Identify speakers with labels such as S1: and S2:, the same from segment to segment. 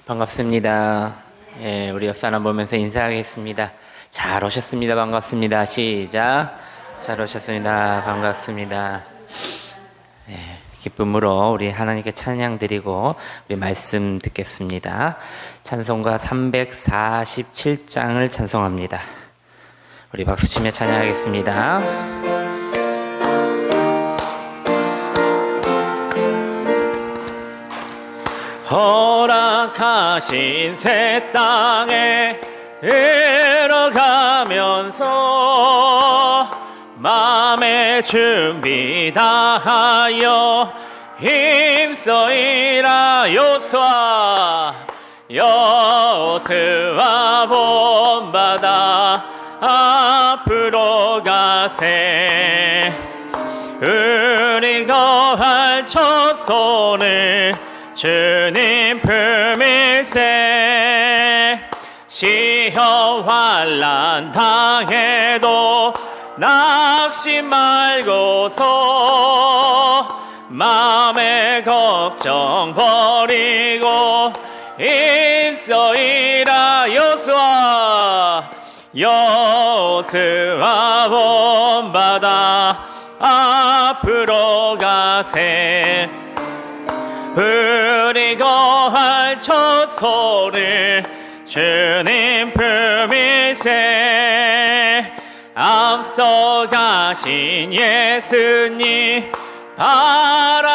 S1: 반갑습니다. 예, 우리 역사나 보면서 인사하겠습니다. 잘 오셨습니다. 반갑습니다. 시작. 잘 오셨습니다. 반갑습니다. 예, 기쁨으로 우리 하나님께 찬양 드리고 우리 말씀 듣겠습니다. 찬송가 347장을 찬송합니다. 우리 박수치며 찬양하겠습니다. 허락하신 새 땅에 들어가면서 마음의 준비 다하여 힘써이라. 여호수아 본받아 앞으로 가세. 우리 거할 처소를 주님 품일세. 시험 환난 당해도 낙심 말고서 마음의 걱정 버리고 있어이라. 여호수아 본받아 앞으로 가세. 우리 거할 처소를 주님 품일세. 앞서 가신 예수님 바라보면서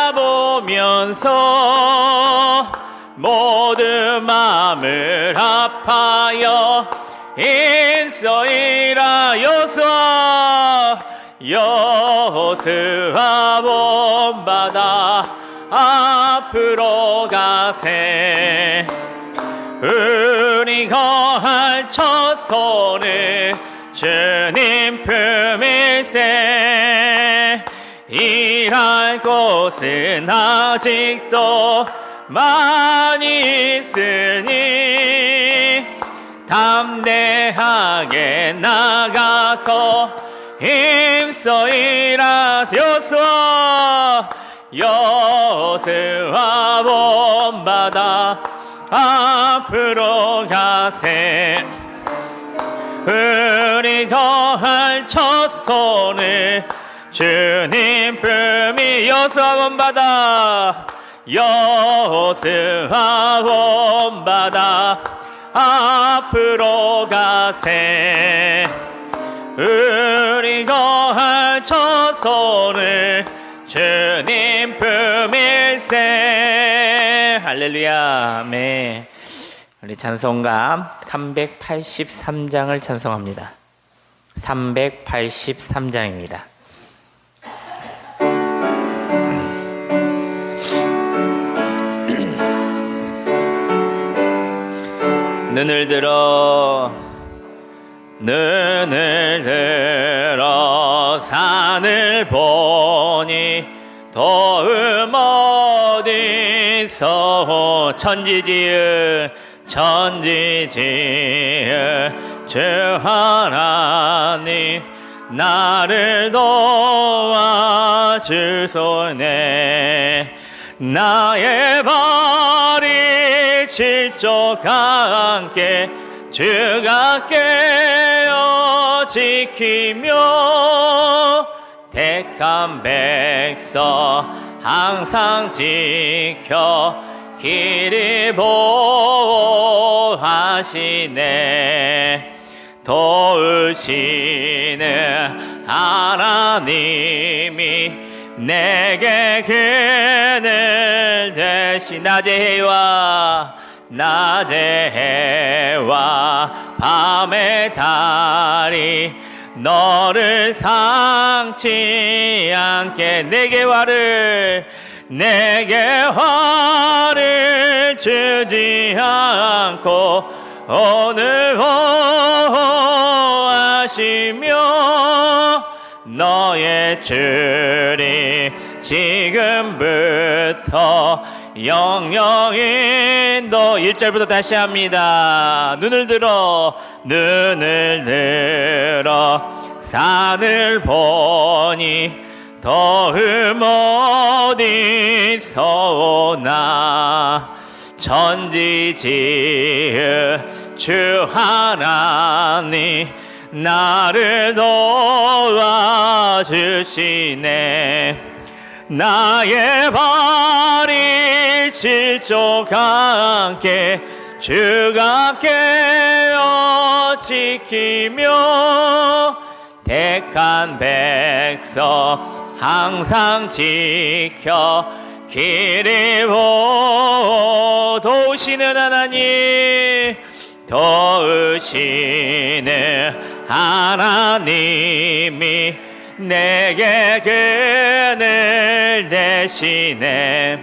S1: 모든 마음을 합하여 인서이라. 여호수아 본받아 앞으로 가세. 우리 거할 처소를 주님 품일세. 일할 곳은 아직도 많이 있으니 담대하게 나가서 힘써이라. 여호수아 본받아 앞으로 가세. 우리 거할 처소를 주님 품이. 여호수아 본받아 앞으로 가세. 우리 거할 처소를 주님 품일세. 할렐루야. 아멘. 우리 찬송가 383장을 찬송합니다. 383장입니다. 눈을 들어 산을 보니 도움 어디서. 천지지을 주 하나님 나를 도와주소네. 나의 발이 질적하 함께 주가 깨어 지키며 택한 백성 항상 지켜 길을 보호하시네. 도우시는 하나님이 내게 그늘 되시. 낮의 해와 밤의 달이 너를 상치 않게 내게 화를 주지 않고 오늘 보호하시며 너의 주리 지금부터 영영히 너. 1절부터 다시 합니다. 눈을 들어 산을 보니 도움 어디서 오나. 천지 지은 주 하나님 나를 도와주시네. 나의 발이 실족하게 주가 깨어 지키며 택한 백성 항상 지켜 길을 도우시는 하나님, 도우시는 하나님이 내게 그늘 대시네.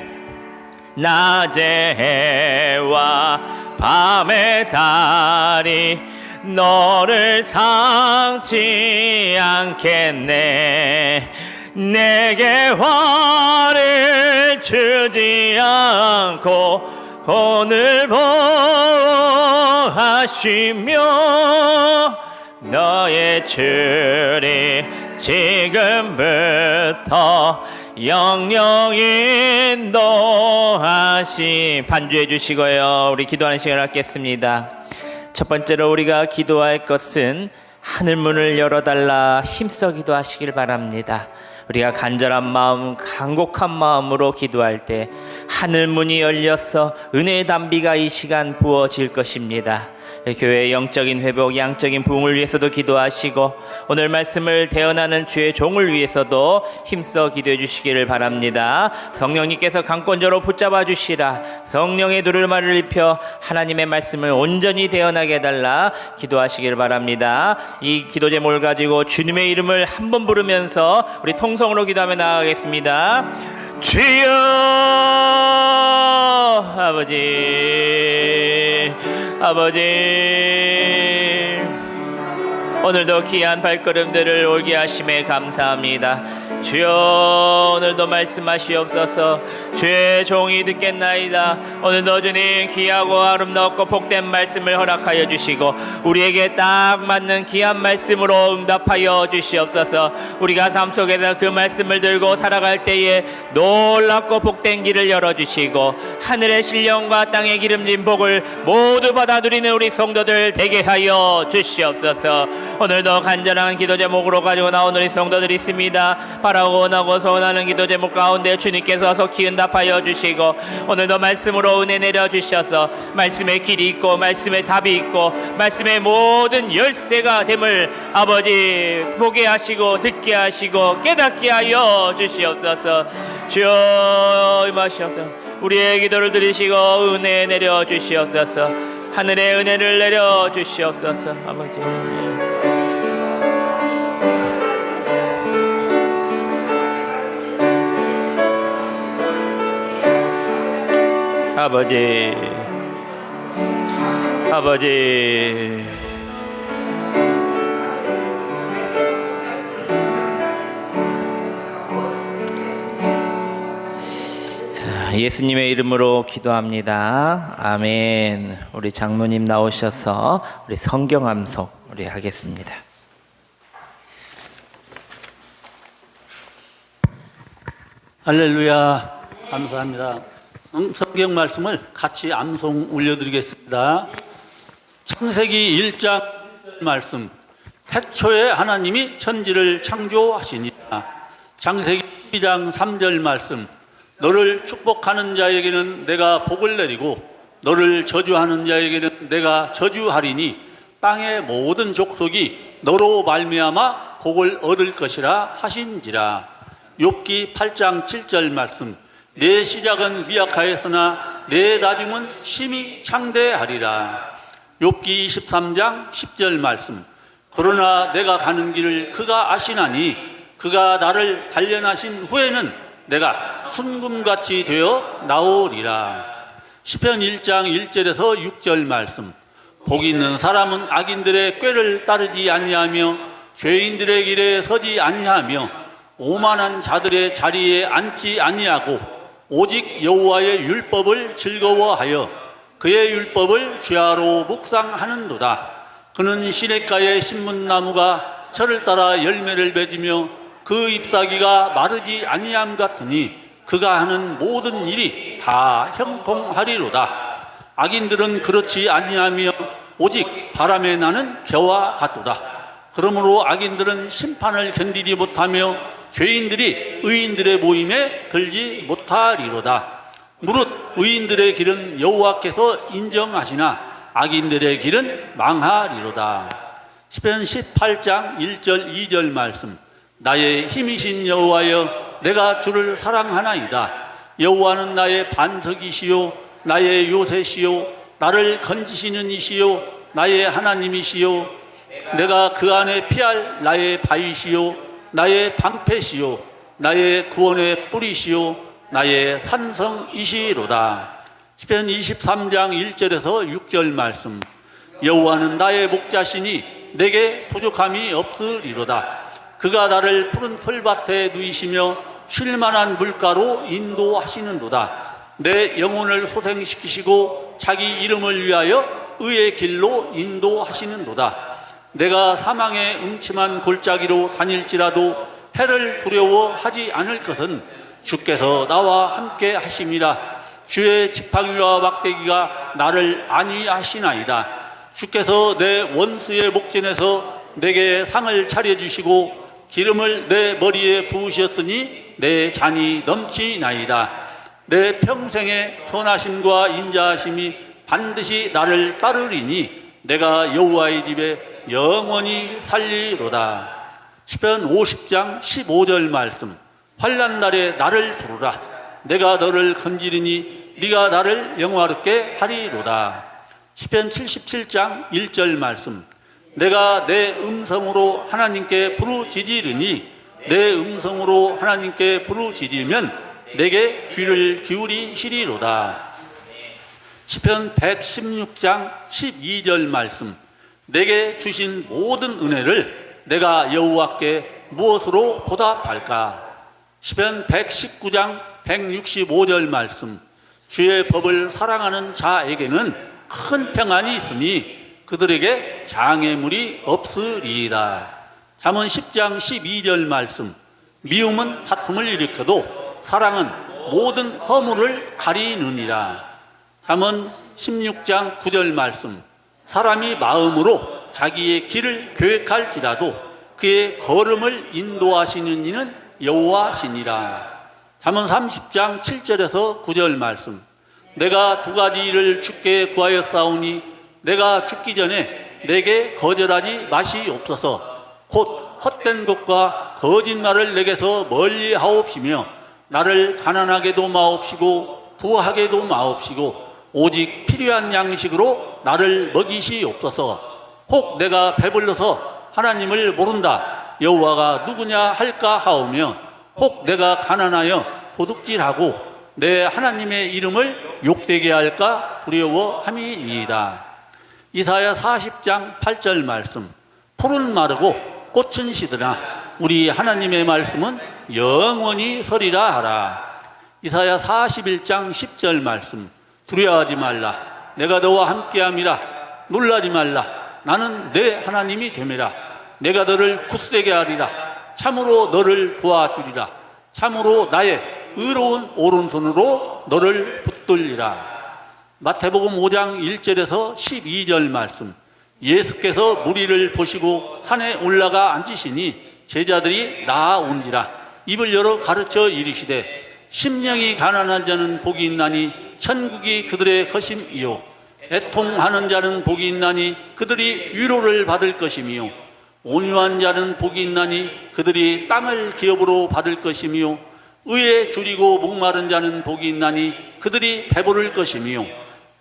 S1: 낮의 해와 밤의 달이 너를 상치 않겠네. 내게 화를 주지 않고 오늘 보호하시며 너의 줄이 지금부터 영영 인도하시. 반주해 주시고요. 우리 기도하는 시간을 갖겠습니다. 첫 번째로 우리가 기도할 것은 하늘문을 열어달라 힘써 기도하시길 바랍니다. 우리가 간절한 마음, 간곡한 마음으로 기도할 때 하늘문이 열려서 은혜의 담비가 이 시간 부어질 것입니다. 교회의 영적인 회복, 양적인 부흥을 위해서도 기도하시고 오늘 말씀을 대언하는 주의 종을 위해서도 힘써 기도해 주시기를 바랍니다. 성령님께서 강권자로 붙잡아 주시라. 성령의 두루마리를 입혀 하나님의 말씀을 온전히 대언하게 해달라 기도하시기를 바랍니다. 이 기도 제목을 가지고 주님의 이름을 한번 부르면서 우리 통성으로 기도하며 나아가겠습니다. 주여 아버지, 아버지, 오늘도 귀한 발걸음들을 올게 하심에 감사합니다. 주여 오늘도 말씀하시옵소서. 주의 종이 듣겠나이다. 오늘도 주님 귀하고 아름답고 복된 말씀을 허락하여 주시고 우리에게 딱 맞는 귀한 말씀으로 응답하여 주시옵소서. 우리가 삶 속에서 그 말씀을 들고 살아갈 때에 놀랍고 복된 길을 열어주시고 하늘의 신령과 땅의 기름진 복을 모두 받아 누리는 우리 성도들 되게 하여 주시옵소서. 오늘도 간절한 기도 제목으로 가지고 나온 우리 성도들이 있습니다. 바라고 원하고 소원하는 기도 제목 가운데 주님께서 속히 응답하여 주시고 오늘도 말씀으로 은혜 내려주셔서 말씀의 길이 있고 말씀의 답이 있고 말씀의 모든 열쇠가 됨을 아버지 보게 하시고 듣게 하시고 깨닫게 하여 주시옵소서. 주여 임하시옵소서. 우리의 기도를 들으시고 은혜 내려주시옵소서. 하늘의 은혜를 내려주시옵소서. 아버지, 아버지, 아버지, 예수님의 이름으로 기도합니다. 아멘. 우리 장로님 나오셔서 우리 성경 암송 우리 하겠습니다.
S2: 할렐루야. 감사합니다. 성경 말씀을 같이 암송 올려드리겠습니다. 창세기 1장 말씀. 태초에 하나님이 천지를 창조하시니라. 창세기 12장 3절 말씀. 너를 축복하는 자에게는 내가 복을 내리고 너를 저주하는 자에게는 내가 저주하리니 땅의 모든 족속이 너로 말미암아 복을 얻을 것이라 하신지라. 욥기 8장 7절 말씀. 내 시작은 미약하였으나 내 나중은 심히 창대하리라. 욥기 23장 10절 말씀. 그러나 내가 가는 길을 그가 아시나니 그가 나를 단련하신 후에는 내가 순금같이 되어 나오리라. 시편 1장 1절에서 6절 말씀. 복 있는 사람은 악인들의 꾀를 따르지 아니하며 죄인들의 길에 서지 아니하며 오만한 자들의 자리에 앉지 아니하고 오직 여호와의 율법을 즐거워하여 그의 율법을 주야로 묵상하는도다. 그는 시냇가의 신문나무가 철을 따라 열매를 맺으며 그 잎사귀가 마르지 아니함 같으니 그가 하는 모든 일이 다 형통하리로다. 악인들은 그렇지 아니하며 오직 바람에 나는 겨와 같도다. 그러므로 악인들은 심판을 견디지 못하며 죄인들이 의인들의 모임에 들지 못하리로다. 무릇 의인들의 길은 여호와께서 인정하시나 악인들의 길은 망하리로다. 시편 18장 1절 2절 말씀. 나의 힘이신 여호와여, 내가 주를 사랑하나이다. 여호와는 나의 반석이시요 나의 요새시요 나를 건지시는 이시요 나의 하나님이시요 내가 그 안에 피할 나의 바위시요 나의 방패시요 나의 구원의 뿌리시요 나의 산성이시로다. 시편 23장 1절에서 6절 말씀. 여호와는 나의 목자시니 내게 부족함이 없으리로다. 그가 나를 푸른 풀밭에 누이시며 쉴만한 물가로 인도하시는도다. 내 영혼을 소생시키시고 자기 이름을 위하여 의의 길로 인도하시는도다. 내가 사망의 음침한 골짜기로 다닐지라도 해를 두려워하지 않을 것은 주께서 나와 함께 하심이라. 주의 지팡이와 막대기가 나를 안위하시나이다. 주께서 내 원수의 목전에서 내게 상을 차려주시고 기름을 내 머리에 부으셨으니 내 잔이 넘치나이다. 내 평생의 선하심과 인자하심이 반드시 나를 따르리니 내가 여호와의 집에 영원히 살리로다. 시편 50장 15절 말씀. 환난 날에 나를 부르라. 내가 너를 건지리니 네가 나를 영화롭게 하리로다. 시편 77장 1절 말씀. 내가 내 음성으로 하나님께 부르짖으리니 내 음성으로 하나님께 부르짖으면 내게 귀를 기울이시리로다. 시편 116장 12절 말씀. 내게 주신 모든 은혜를 내가 여호와께 무엇으로 보답할까? 시편 119장 165절 말씀. 주의 법을 사랑하는 자에게는 큰 평안이 있으니 그들에게 장애물이 없으리이다. 잠언 10장 12절 말씀. 미움은 다툼을 일으켜도 사랑은 모든 허물을 가리느니라. 잠언 16장 9절 말씀. 사람이 마음으로 자기의 길을 계획할지라도 그의 걸음을 인도하시는 이는 여호와시니라. 잠언 30장 7절에서 9절 말씀. 내가 두 가지 일을 주께 구하였사오니 내가 죽기 전에 내게 거절하지 마시옵소서. 곧 헛된 것과 거짓말을 내게서 멀리 하옵시며 나를 가난하게도 마옵시고 부하게도 마옵시고 오직 필요한 양식으로 나를 먹이시옵소서. 혹 내가 배불러서 하나님을 모른다 여호와가 누구냐 할까 하오며 혹 내가 가난하여 도둑질하고 내 하나님의 이름을 욕되게 할까 두려워함이니이다. 이사야 40장 8절 말씀. 풀은 마르고 꽃은 시드나 우리 하나님의 말씀은 영원히 서리라 하라. 이사야 41장 10절 말씀. 두려워하지 말라. 내가 너와 함께함이라. 놀라지 말라. 나는 내 하나님이 됨이라. 내가 너를 굳세게 하리라. 참으로 너를 도와주리라. 참으로 나의 의로운 오른손으로 너를 붙들리라. 마태복음 5장 1절에서 12절 말씀. 예수께서 무리를 보시고 산에 올라가 앉으시니 제자들이 나아온지라. 입을 열어 가르쳐 이르시되 심령이 가난한 자는 복이 있나니 천국이 그들의 것임이요 애통하는 자는 복이 있나니 그들이 위로를 받을 것이며 온유한 자는 복이 있나니 그들이 땅을 기업으로 받을 것이며 의에 줄이고 목마른 자는 복이 있나니 그들이 배부를 것이며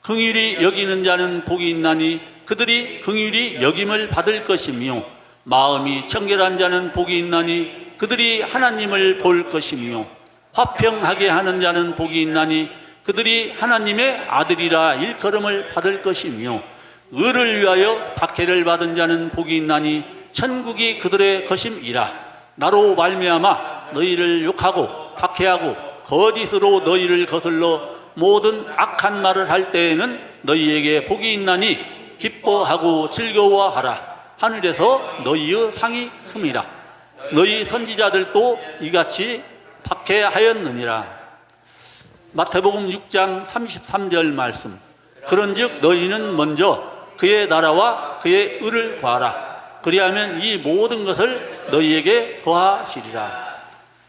S2: 긍휼히 여기는 자는 복이 있나니 그들이 긍휼히 여김을 받을 것이며 마음이 청결한 자는 복이 있나니 그들이 하나님을 볼 것이며 화평하게 하는 자는 복이 있나니 그들이 하나님의 아들이라 일컬음을 받을 것이며 의를 위하여 박해를 받은 자는 복이 있나니 천국이 그들의 것임이라. 나로 말미암아 너희를 욕하고 박해하고 거짓으로 너희를 거슬러 모든 악한 말을 할 때에는 너희에게 복이 있나니 기뻐하고 즐거워하라. 하늘에서 너희의 상이 큼이라. 너희 선지자들도 이같이 박해하였느니라. 마태복음 6장 33절 말씀. 그런즉 너희는 먼저 그의 나라와 그의 의를 구하라. 그리하면 이 모든 것을 너희에게 더하시리라.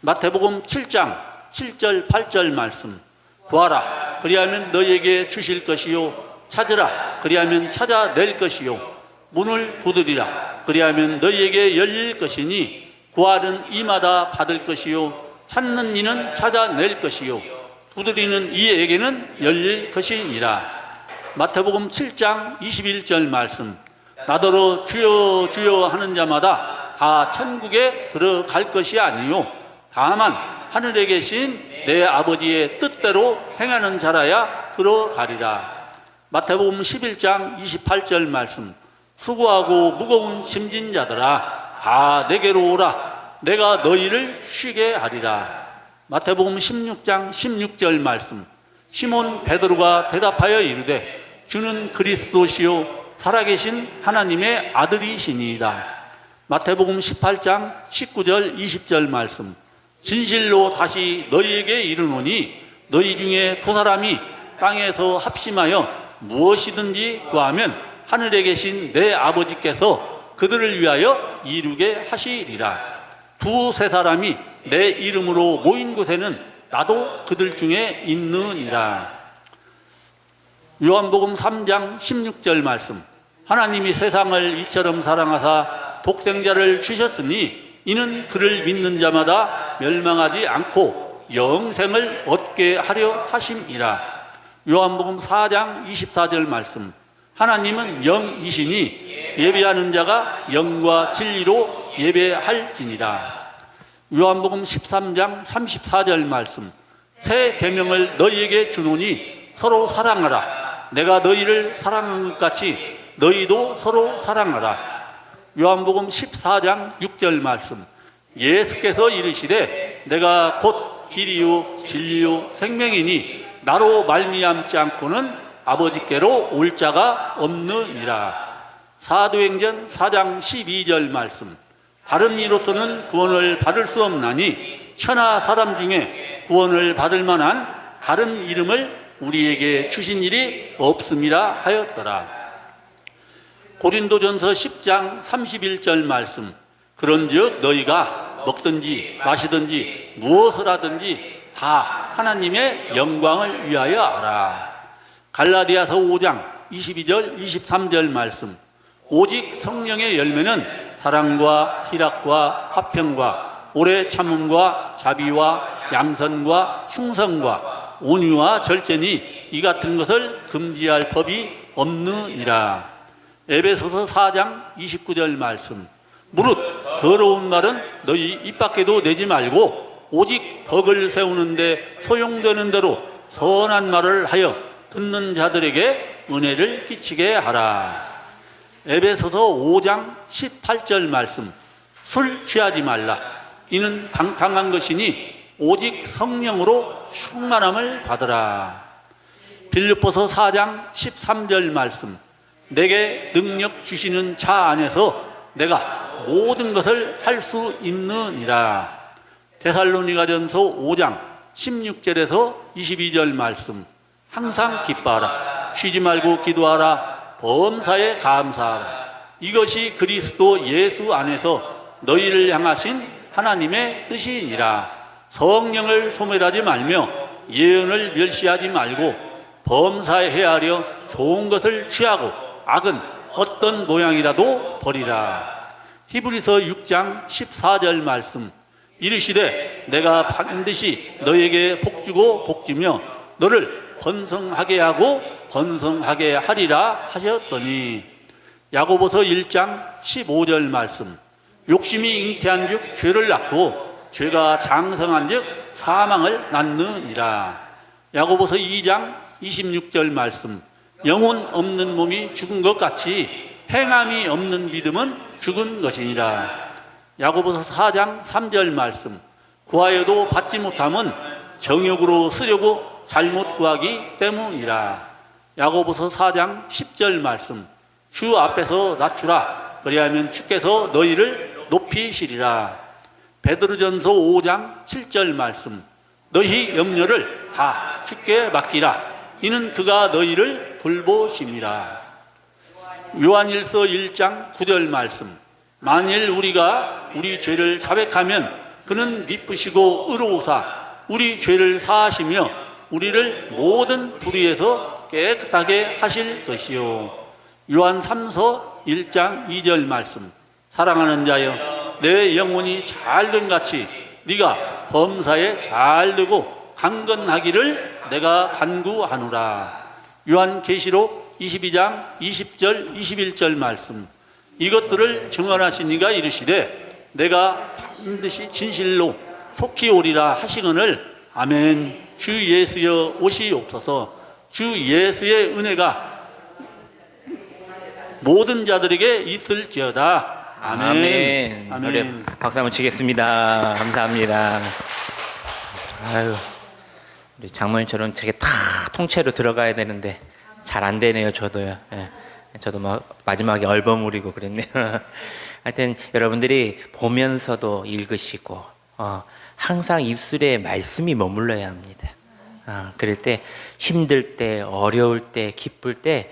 S2: 마태복음 7장 7절 8절 말씀. 구하라. 그리하면 너희에게 주실 것이요. 찾으라. 그리하면 찾아낼 것이요. 문을 두드리라. 그리하면 너희에게 열릴 것이니 구하는 이마다 받을 것이요. 찾는 이는 찾아낼 것이요. 두드리는 이에게는 열릴 것이니라. 마태복음 7장 21절 말씀. 나더러 주여 주여 하는 자마다 다 천국에 들어갈 것이 아니요 다만 하늘에 계신 내 아버지의 뜻대로 행하는 자라야 들어가리라. 마태복음 11장 28절 말씀. 수고하고 무거운 짐진 자들아 다 내게로 오라. 내가 너희를 쉬게 하리라. 마태복음 16장 16절 말씀. 시몬 베드로가 대답하여 이르되 주는 그리스도시요 살아계신 하나님의 아들이시니이다. 마태복음 18장 19절 20절 말씀. 진실로 다시 너희에게 이르노니 너희 중에 두 사람이 땅에서 합심하여 무엇이든지 구하면 하늘에 계신 내 아버지께서 그들을 위하여 이루게 하시리라. 두세 사람이 내 이름으로 모인 곳에는 나도 그들 중에 있느니라. 요한복음 3장 16절 말씀. 하나님이 세상을 이처럼 사랑하사 독생자를 주셨으니 이는 그를 믿는 자마다 멸망하지 않고 영생을 얻게 하려 하심이라. 요한복음 4장 24절 말씀. 하나님은 영이시니 예배하는 자가 영과 진리로 예배할지니라. 요한복음 13장 34절 말씀. 새 계명을 너희에게 주노니 서로 사랑하라. 내가 너희를 사랑한 것 같이 너희도 서로 사랑하라. 요한복음 14장 6절 말씀. 예수께서 이르시되 내가 곧 길이요 진리요 생명이니 나로 말미암지 않고는 아버지께로 올 자가 없느니라. 사도행전 4장 12절 말씀. 다른 이로서는 구원을 받을 수 없나니 천하 사람 중에 구원을 받을 만한 다른 이름을 우리에게 주신 일이 없음이라 하였더라. 고린도전서 10장 31절 말씀. 그런즉 너희가 먹든지 마시든지 무엇을 하든지 다 하나님의 영광을 위하여 하라. 갈라디아서 5장 22절 23절 말씀. 오직 성령의 열매는 사랑과 희락과 화평과 오래 참음과 자비와 양선과 충성과 온유와 절제니 이 같은 것을 금지할 법이 없느니라. 에베소서 4장 29절 말씀. 무릇 더러운 말은 너희 입 밖에도 내지 말고 오직 덕을 세우는데 소용되는 대로 선한 말을 하여 듣는 자들에게 은혜를 끼치게 하라. 에베소서 5장 18절 말씀. 술 취하지 말라. 이는 방탕한 것이니 오직 성령으로 충만함을 받으라. 빌립보서 4장 13절 말씀. 내게 능력 주시는 자 안에서 내가 모든 것을 할 수 있느니라. 데살로니가전서 5장 16절에서 22절 말씀. 항상 기뻐하라. 쉬지 말고 기도하라. 범사에 감사하라. 이것이 그리스도 예수 안에서 너희를 향하신 하나님의 뜻이니라. 성령을 소멸하지 말며 예언을 멸시하지 말고 범사에 헤아려 좋은 것을 취하고 악은 어떤 모양이라도 버리라. 히브리서 6장 14절 말씀. 이르시되 내가 반드시 너에게 복주고 복주며 너를 번성하게 하고 번성하게 하리라 하셨더니. 야고보서 1장 15절 말씀. 욕심이 잉태한 즉 죄를 낳고 죄가 장성한 즉 사망을 낳느니라. 야고보서 2장 26절 말씀. 영혼 없는 몸이 죽은 것 같이 행함이 없는 믿음은 죽은 것이니라. 야고보서 4장 3절 말씀. 구하여도 받지 못함은 정욕으로 쓰려고 잘못 구하기 때문이라. 야고보서 4장 10절 말씀. 주 앞에서 낮추라. 그리하면 주께서 너희를 높이시리라. 베드로전서 5장 7절 말씀. 너희 염려를 다 주께 맡기라. 이는 그가 너희를 돌보심이라. 요한일서 1장 9절 말씀. 만일 우리가 우리 죄를 자백하면 그는 미쁘시고 의로우사 우리 죄를 사하시며 우리를 모든 불의에서 깨끗하게 하실 것이요. 요한 3서 1장 2절 말씀. 사랑하는 자여, 내 영혼이 잘된 같이 네가 범사에 잘되고 강건하기를 내가 간구하노라. 요한계시록 22장 20절 21절 말씀. 이것들을 증언하신 이가 이르시되 내가 반드시 진실로 속히 오리라 하시거늘. 아멘. 주 예수여 오시옵소서. 주 예수의 은혜가 모든 자들에게 있을지어다. 아멘.
S1: 아멘. 우리 박수 한번 치겠습니다. 감사합니다. 아유, 우리 장모님처럼 되게 다 통째로 들어가야 되는데 잘 안 되네요. 저도요. 예. 저도 막 마지막에 얼버무리고 그랬네요. 하여튼 여러분들이 보면서도 읽으시고 항상 입술에 말씀이 머물러야 합니다. 그럴 때 힘들 때 어려울 때 기쁠 때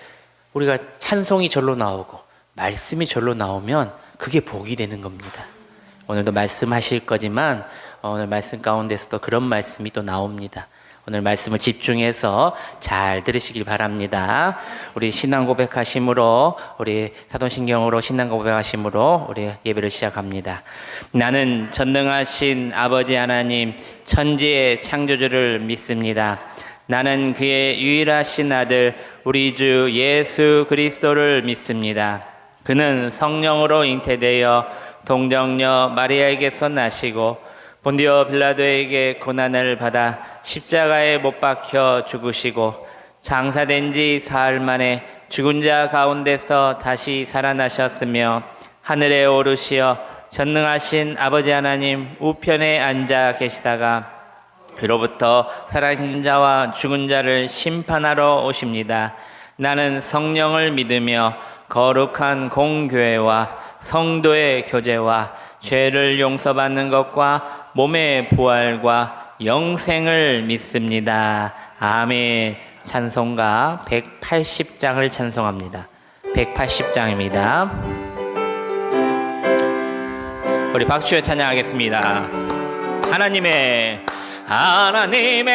S1: 우리가 찬송이 절로 나오고 말씀이 절로 나오면 그게 복이 되는 겁니다. 오늘도 말씀하실 거지만 오늘 말씀 가운데서도 그런 말씀이 또 나옵니다. 오늘 말씀을 집중해서 잘 들으시길 바랍니다. 우리 신앙 고백하심으로, 우리 사도신경으로 신앙 고백하심으로 우리 예배를 시작합니다. 나는 전능하신 아버지 하나님 천지의 창조주를 믿습니다. 나는 그의 유일하신 아들 우리 주 예수 그리스도를 믿습니다. 그는 성령으로 잉태되어 동정녀 마리아에게서 나시고 본디오 빌라도에게 고난을 받아 십자가에 못 박혀 죽으시고 장사된 지 사흘 만에 죽은 자 가운데서 다시 살아나셨으며 하늘에 오르시어 전능하신 아버지 하나님 우편에 앉아 계시다가 그로부터 살아있는 자와 죽은 자를 심판하러 오십니다. 나는 성령을 믿으며 거룩한 공교회와 성도의 교제와 죄를 용서받는 것과 몸의 부활과 영생을 믿습니다. 아멘. 찬송가 180장을 찬송합니다. 180장입니다. 우리 박수에 찬양하겠습니다. 하나님의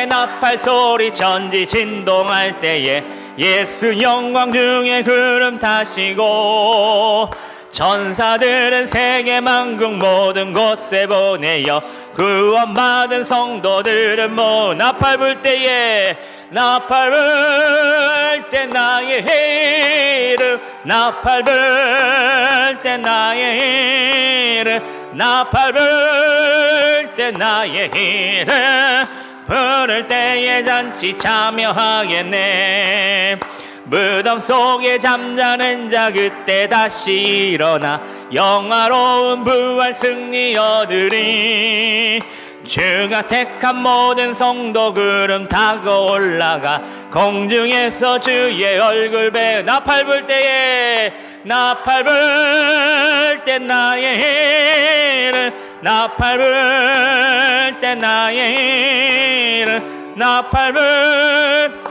S1: 나팔 소리 전지 진동할 때에 예수 영광 중에 구름 타시고 천사들은 세계 만국 모든 곳에 보내어 구원받은 성도들은 나팔 불 때에 나팔 불 때 나의 이름 나팔 불 때 나의 이름 나팔 불 때 나의 이름 부를 때에 잔치 참여하겠네. 무덤 속에 잠자는 자 그때 다시 일어나 영화로운 부활 승리 얻으리. 주가 택한 모든 성도 구름 타고 올라가 공중에서 주의 얼굴 배 나팔 불 때에 나팔 불 때 나의 이름 나팔 불 때 나의 이름 나팔 불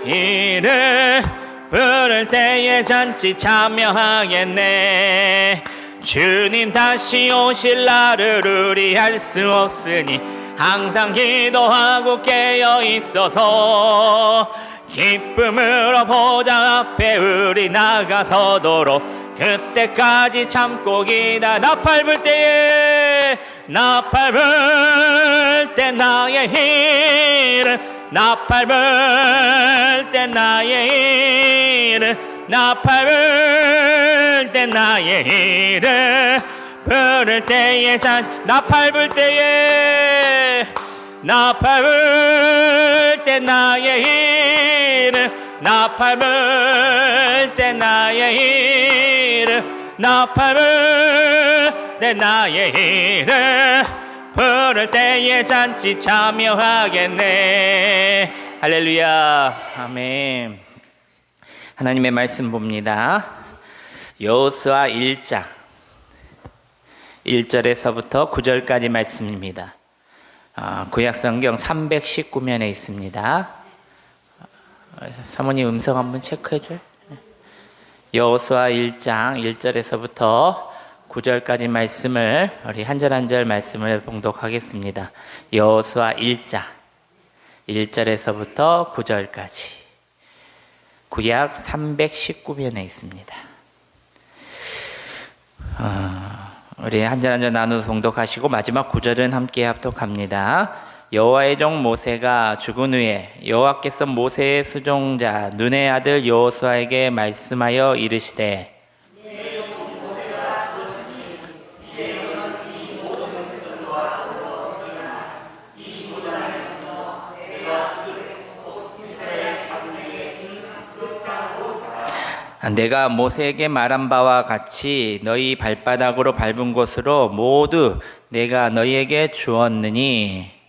S1: 이름 부를 때에 잔치 참여하겠네. 주님 다시 오실 날을 우리 알 수 없으니 항상 기도하고 깨어 있어서 기쁨으로 보좌 앞에 우리 나가서도록 그때까지 참고 기다. 나팔 불 때에 나팔 불 때 나의 이름 나팔 불 때 나의 이름 나팔 불 때 나의 이름 부를 때에 나팔 불 때에 나팔 불 때 나의 이름 나팔 불 때 나의 이름 나팔 불 때 나의 이름 부를 때에 잔치 참여하겠네. 할렐루야. 아멘. 하나님의 말씀 봅니다. 여호수아 1장 1절에서부터 9절까지 말씀입니다. 구약성경 319면에 있습니다. 사모님 음성 한번 체크해줘요. 여호수아 1장 1절에서부터 9절까지 말씀을 우리 한 절 한 절 말씀을 봉독하겠습니다. 여호수아 1장 1절에서부터 9절까지 구약 319편에 있습니다. 우리 한 절 한 절 나눠서 봉독하시고 마지막 9절은 함께 합독합니다. 여호와의 종 모세가 죽은 후에 여호와께서 모세의 수종자 눈의 아들 여호수아에게 말씀하여 이르시되 내가 모세에게 말한 바와 같이 너희 발바닥으로 밟은 곳으로 모두 내가 너희에게 주었느니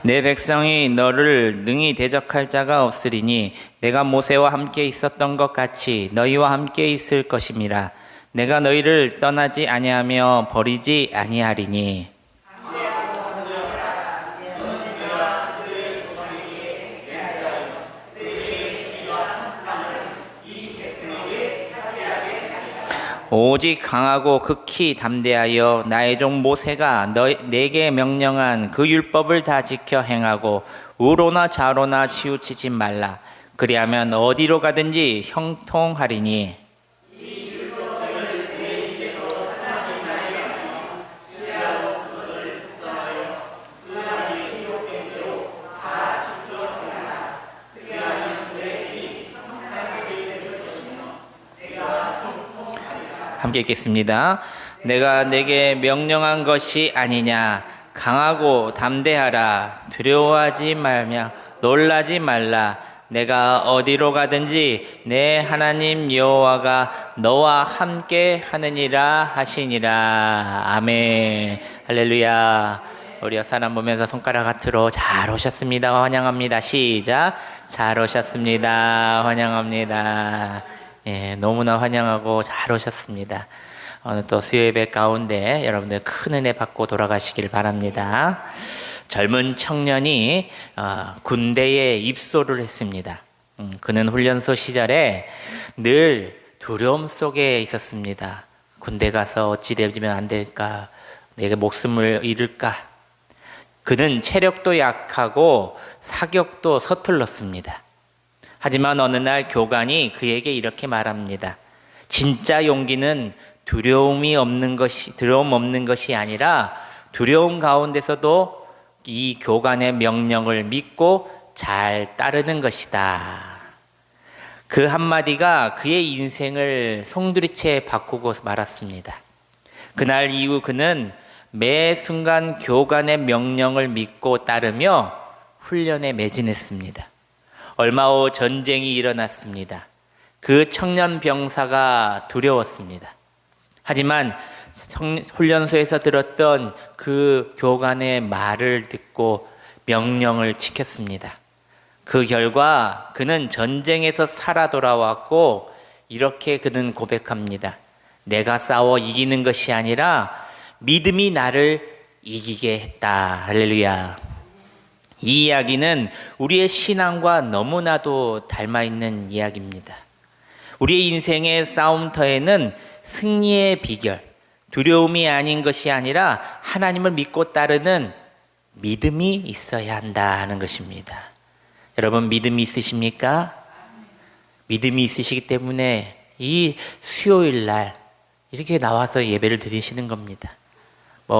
S1: 내 백성이 너를 능히 대적할 자가 없으리니 내가 모세와 함께 있었던 것 같이 너희와 함께 있을 것임이라. 내가 너희를 떠나지 아니하며 버리지 아니하리니. 오직 강하고 극히 담대하여 나의 종 모세가 내게 명령한 그 율법을 다 지켜 행하고 우로나 좌로나 치우치지 말라. 그리하면 어디로 가든지 형통하리니. 함께 읽겠습니다. 내가 내게 명령한 것이 아니냐. 강하고 담대하라. 두려워하지 말며 놀라지 말라. 내가 어디로 가든지 내 하나님 여호와가 너와 함께 하느니라 하시니라. 아멘. 할렐루야. 우리 사람 보면서 손가락 하트로 잘 오셨습니다. 환영합니다. 시작. 잘 오셨습니다. 환영합니다. 예, 너무나 환영하고 잘 오셨습니다. 오늘 또 수요예배 가운데 여러분들 큰 은혜 받고 돌아가시길 바랍니다. 젊은 청년이 군대에 입소를 했습니다. 그는 훈련소 시절에 늘 두려움 속에 있었습니다. 군대 가서 어찌 되면 안 될까? 내가 목숨을 잃을까? 그는 체력도 약하고 사격도 서툴렀습니다. 하지만 어느 날 교관이 그에게 이렇게 말합니다. 진짜 용기는 두려움 없는 것이 아니라 두려움 가운데서도 이 교관의 명령을 믿고 잘 따르는 것이다. 그 한마디가 그의 인생을 송두리째 바꾸고 말았습니다. 그날 이후 그는 매 순간 교관의 명령을 믿고 따르며 훈련에 매진했습니다. 얼마 후 전쟁이 일어났습니다. 그 청년 병사가 두려웠습니다. 하지만 훈련소에서 들었던 그 교관의 말을 듣고 명령을 지켰습니다. 그 결과 그는 전쟁에서 살아 돌아왔고 이렇게 그는 고백합니다. 내가 싸워 이기는 것이 아니라 믿음이 나를 이기게 했다. 할렐루야. 이 이야기는 우리의 신앙과 너무나도 닮아있는 이야기입니다. 우리의 인생의 싸움터에는 승리의 비결, 두려움이 아닌 것이 아니라 하나님을 믿고 따르는 믿음이 있어야 한다 하는 것입니다. 여러분 믿음이 있으십니까? 믿음이 있으시기 때문에 이 수요일 날 이렇게 나와서 예배를 드리시는 겁니다.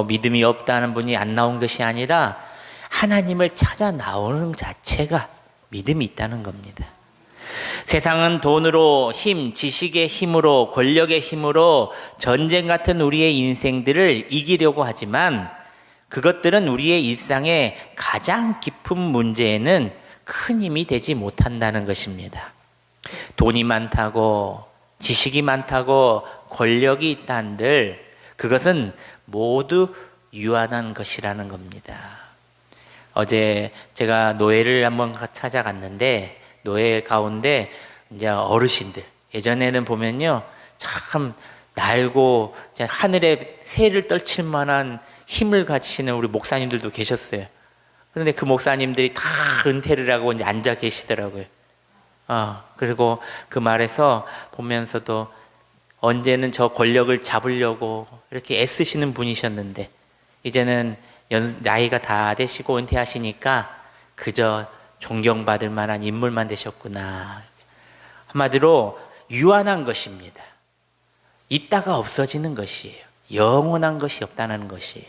S1: 믿음이 없다는 분이 안 나온 것이 아니라 하나님을 찾아 나오는 자체가 믿음이 있다는 겁니다. 세상은 돈으로, 지식의 힘으로, 권력의 힘으로 전쟁 같은 우리의 인생들을 이기려고 하지만 그것들은 우리의 일상의 가장 깊은 문제에는 큰 힘이 되지 못한다는 것입니다. 돈이 많다고, 지식이 많다고, 권력이 있다 한들 그것은 모두 유한한 것이라는 겁니다. 어제 제가 노예를 한번 찾아갔는데 노예 가운데 이제 어르신들, 예전에는 보면요, 참 날고 하늘에 새를 떨칠 만한 힘을 가지시는 우리 목사님들도 계셨어요. 그런데 그 목사님들이 다 은퇴를 하고 이제 앉아 계시더라고요. 그리고 그 말에서 보면서도 언제는 저 권력을 잡으려고 이렇게 애쓰시는 분이셨는데 이제는 나이가 다 되시고 은퇴하시니까 그저 존경받을 만한 인물만 되셨구나. 한마디로 유한한 것입니다. 있다가 없어지는 것이에요. 영원한 것이 없다는 것이에요.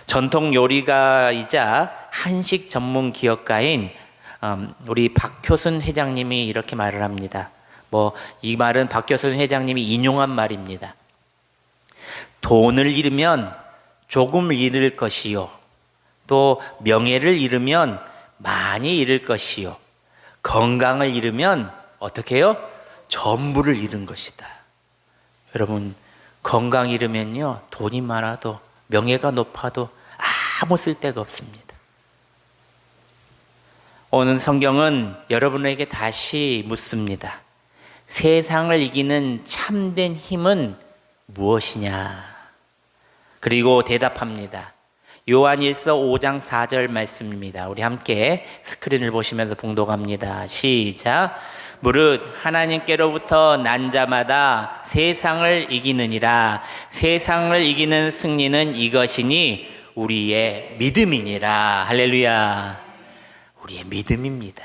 S1: 전통 요리가이자 한식 전문 기업가인 우리 박효순 회장님이 이렇게 말을 합니다. 이 말은 박효순 회장님이 인용한 말입니다. 돈을 잃으면 조금 잃을 것이요, 또 명예를 잃으면 많이 잃을 것이요, 건강을 잃으면 어떻게 해요? 전부를 잃은 것이다. 여러분, 건강 잃으면요, 돈이 많아도 명예가 높아도 아무 쓸데가 없습니다. 오늘 성경은 여러분에게 다시 묻습니다. 세상을 이기는 참된 힘은 무엇이냐? 그리고 대답합니다. 요한일서 5장 4절 말씀입니다. 우리 함께 스크린을 보시면서 봉독합니다. 시작. 무릇 하나님께로부터 난 자마다 세상을 이기느니라. 세상을 이기는 승리는 이것이니 우리의 믿음이니라. 할렐루야. 우리의 믿음입니다.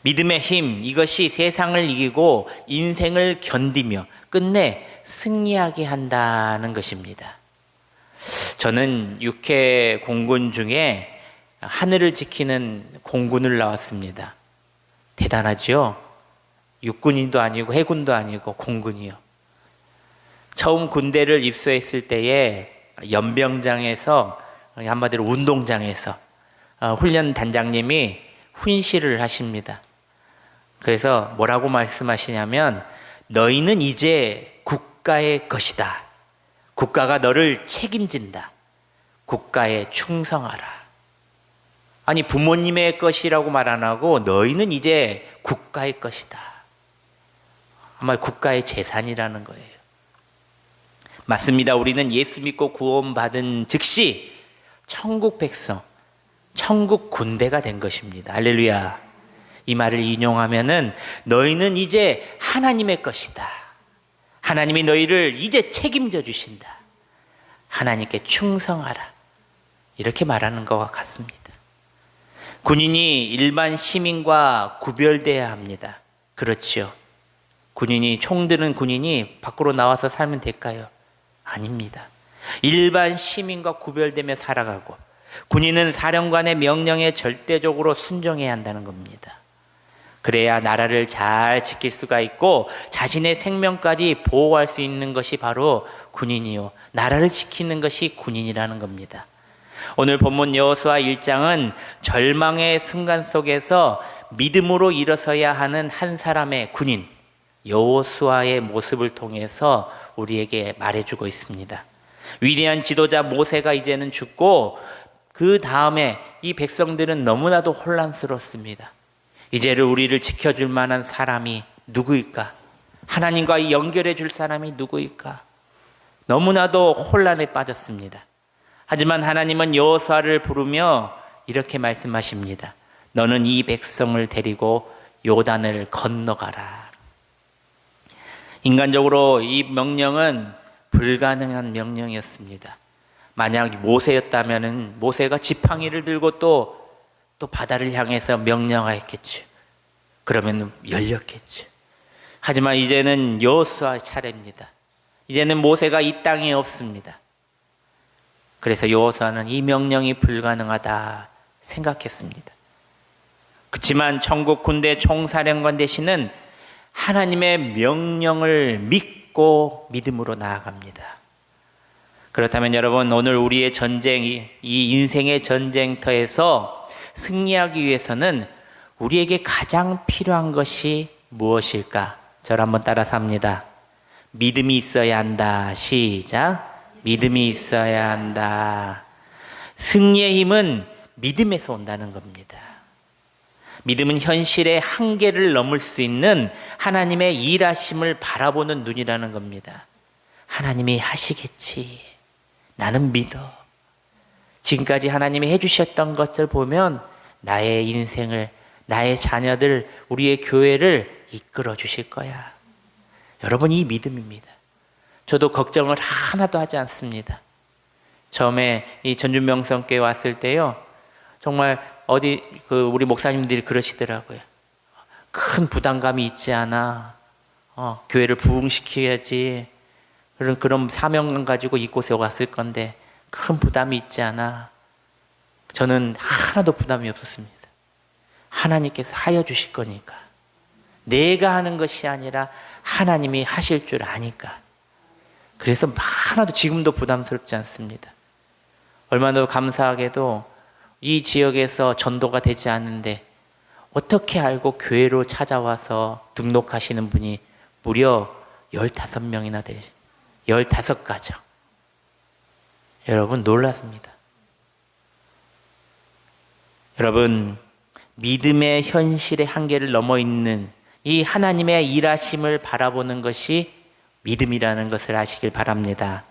S1: 믿음의 힘, 이것이 세상을 이기고 인생을 견디며 끝내 승리하게 한다는 것입니다. 저는 육해 공군 중에 하늘을 지키는 공군을 나왔습니다. 대단하죠? 육군인도 아니고 해군도 아니고 공군이요. 처음 군대를 입소했을 때에 연병장에서, 한마디로 운동장에서 훈련 단장님이 훈시를 하십니다. 그래서 뭐라고 말씀하시냐면, 너희는 이제 국가의 것이다. 국가가 너를 책임진다. 국가에 충성하라. 아니, 부모님의 것이라고 말 안 하고 너희는 이제 국가의 것이다. 아마 국가의 재산이라는 거예요. 맞습니다. 우리는 예수 믿고 구원받은 즉시 천국 백성, 천국 군대가 된 것입니다. 할렐루야. 이 말을 인용하면은 너희는 이제 하나님의 것이다. 하나님이 너희를 이제 책임져 주신다. 하나님께 충성하라. 이렇게 말하는 것과 같습니다. 군인이 일반 시민과 구별돼야 합니다. 그렇죠. 군인이, 총 드는 군인이 밖으로 나와서 살면 될까요? 아닙니다. 일반 시민과 구별되며 살아가고, 군인은 사령관의 명령에 절대적으로 순종해야 한다는 겁니다. 그래야 나라를 잘 지킬 수가 있고 자신의 생명까지 보호할 수 있는 것이 바로 군인이요, 나라를 지키는 것이 군인이라는 겁니다. 오늘 본문 여호수아 1장은 절망의 순간 속에서 믿음으로 일어서야 하는 한 사람의 군인 여호수아의 모습을 통해서 우리에게 말해주고 있습니다. 위대한 지도자 모세가 이제는 죽고 그 다음에 이 백성들은 너무나도 혼란스럽습니다. 이제를 우리를 지켜줄 만한 사람이 누구일까? 하나님과 연결해 줄 사람이 누구일까? 너무나도 혼란에 빠졌습니다. 하지만 하나님은 여호수아를 부르며 이렇게 말씀하십니다. 너는 이 백성을 데리고 요단을 건너가라. 인간적으로 이 명령은 불가능한 명령이었습니다. 만약 모세였다면 모세가 지팡이를 들고 또 바다를 향해서 명령하였겠죠. 그러면 열렸겠죠. 하지만 이제는 여호수아의 차례입니다. 이제는 모세가 이 땅에 없습니다. 그래서 여호수아는 이 명령이 불가능하다 생각했습니다. 그렇지만 천국 군대 총사령관 되시는 하나님의 명령을 믿고 믿음으로 나아갑니다. 그렇다면 여러분, 오늘 우리의 전쟁, 이 인생의 전쟁터에서 승리하기 위해서는 우리에게 가장 필요한 것이 무엇일까? 저를 한번 따라서 합니다. 믿음이 있어야 한다. 시작. 믿음이 있어야 한다. 승리의 힘은 믿음에서 온다는 겁니다. 믿음은 현실의 한계를 넘을 수 있는 하나님의 일하심을 바라보는 눈이라는 겁니다. 하나님이 하시겠지. 나는 믿어. 지금까지 하나님이 해주셨던 것을 보면 나의 인생을, 나의 자녀들, 우리의 교회를 이끌어 주실 거야. 여러분, 이 믿음입니다. 저도 걱정을 하나도 하지 않습니다. 처음에 이 전준명성교회 왔을 때요, 정말 우리 목사님들이 그러시더라고요. 큰 부담감이 있지 않아. 교회를 부흥시켜야지. 그런 사명감 가지고 이곳에 왔을 건데 큰 부담이 있지 않아. 저는 하나도 부담이 없었습니다. 하나님께서 하여 주실 거니까. 내가 하는 것이 아니라 하나님이 하실 줄 아니까. 그래서 하나도 지금도 부담스럽지 않습니다. 얼마나 감사하게도 이 지역에서 전도가 되지 않는데 어떻게 알고 교회로 찾아와서 등록하시는 분이 무려 15명이나 돼요. 15가정. 여러분, 놀랐습니다. 여러분, 믿음의 현실의 한계를 넘어 있는 이 하나님의 일하심을 바라보는 것이 믿음이라는 것을 아시길 바랍니다.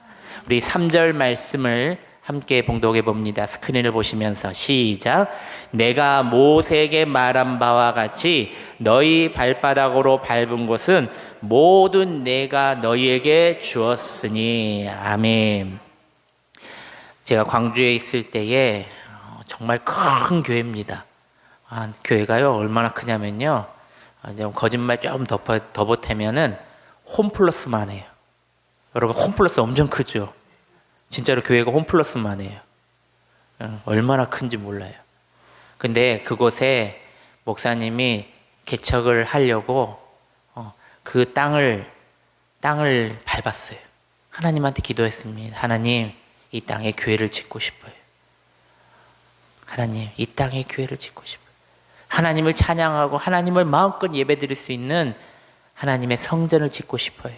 S1: 우리 3절 말씀을 함께 봉독해 봅니다. 스크린을 보시면서 시작. 내가 모세에게 말한 바와 같이 너희 발바닥으로 밟은 곳은 모든 내가 너희에게 주었으니. 아멘. 제가 광주에 있을 때에 정말 큰 교회입니다. 교회가요 얼마나 크냐면요, 거짓말 좀 더 보태면은 홈플러스만 해요. 여러분, 홈플러스 엄청 크죠? 진짜로 교회가 홈플러스만 해요. 얼마나 큰지 몰라요. 근데 그곳에 목사님이 개척을 하려고 그 땅을 밟았어요. 하나님한테 기도했습니다. 하나님, 이 땅에 교회를 짓고 싶어요. 하나님, 이 땅에 교회를 짓고 싶어요. 하나님을 찬양하고 하나님을 마음껏 예배드릴 수 있는 하나님의 성전을 짓고 싶어요.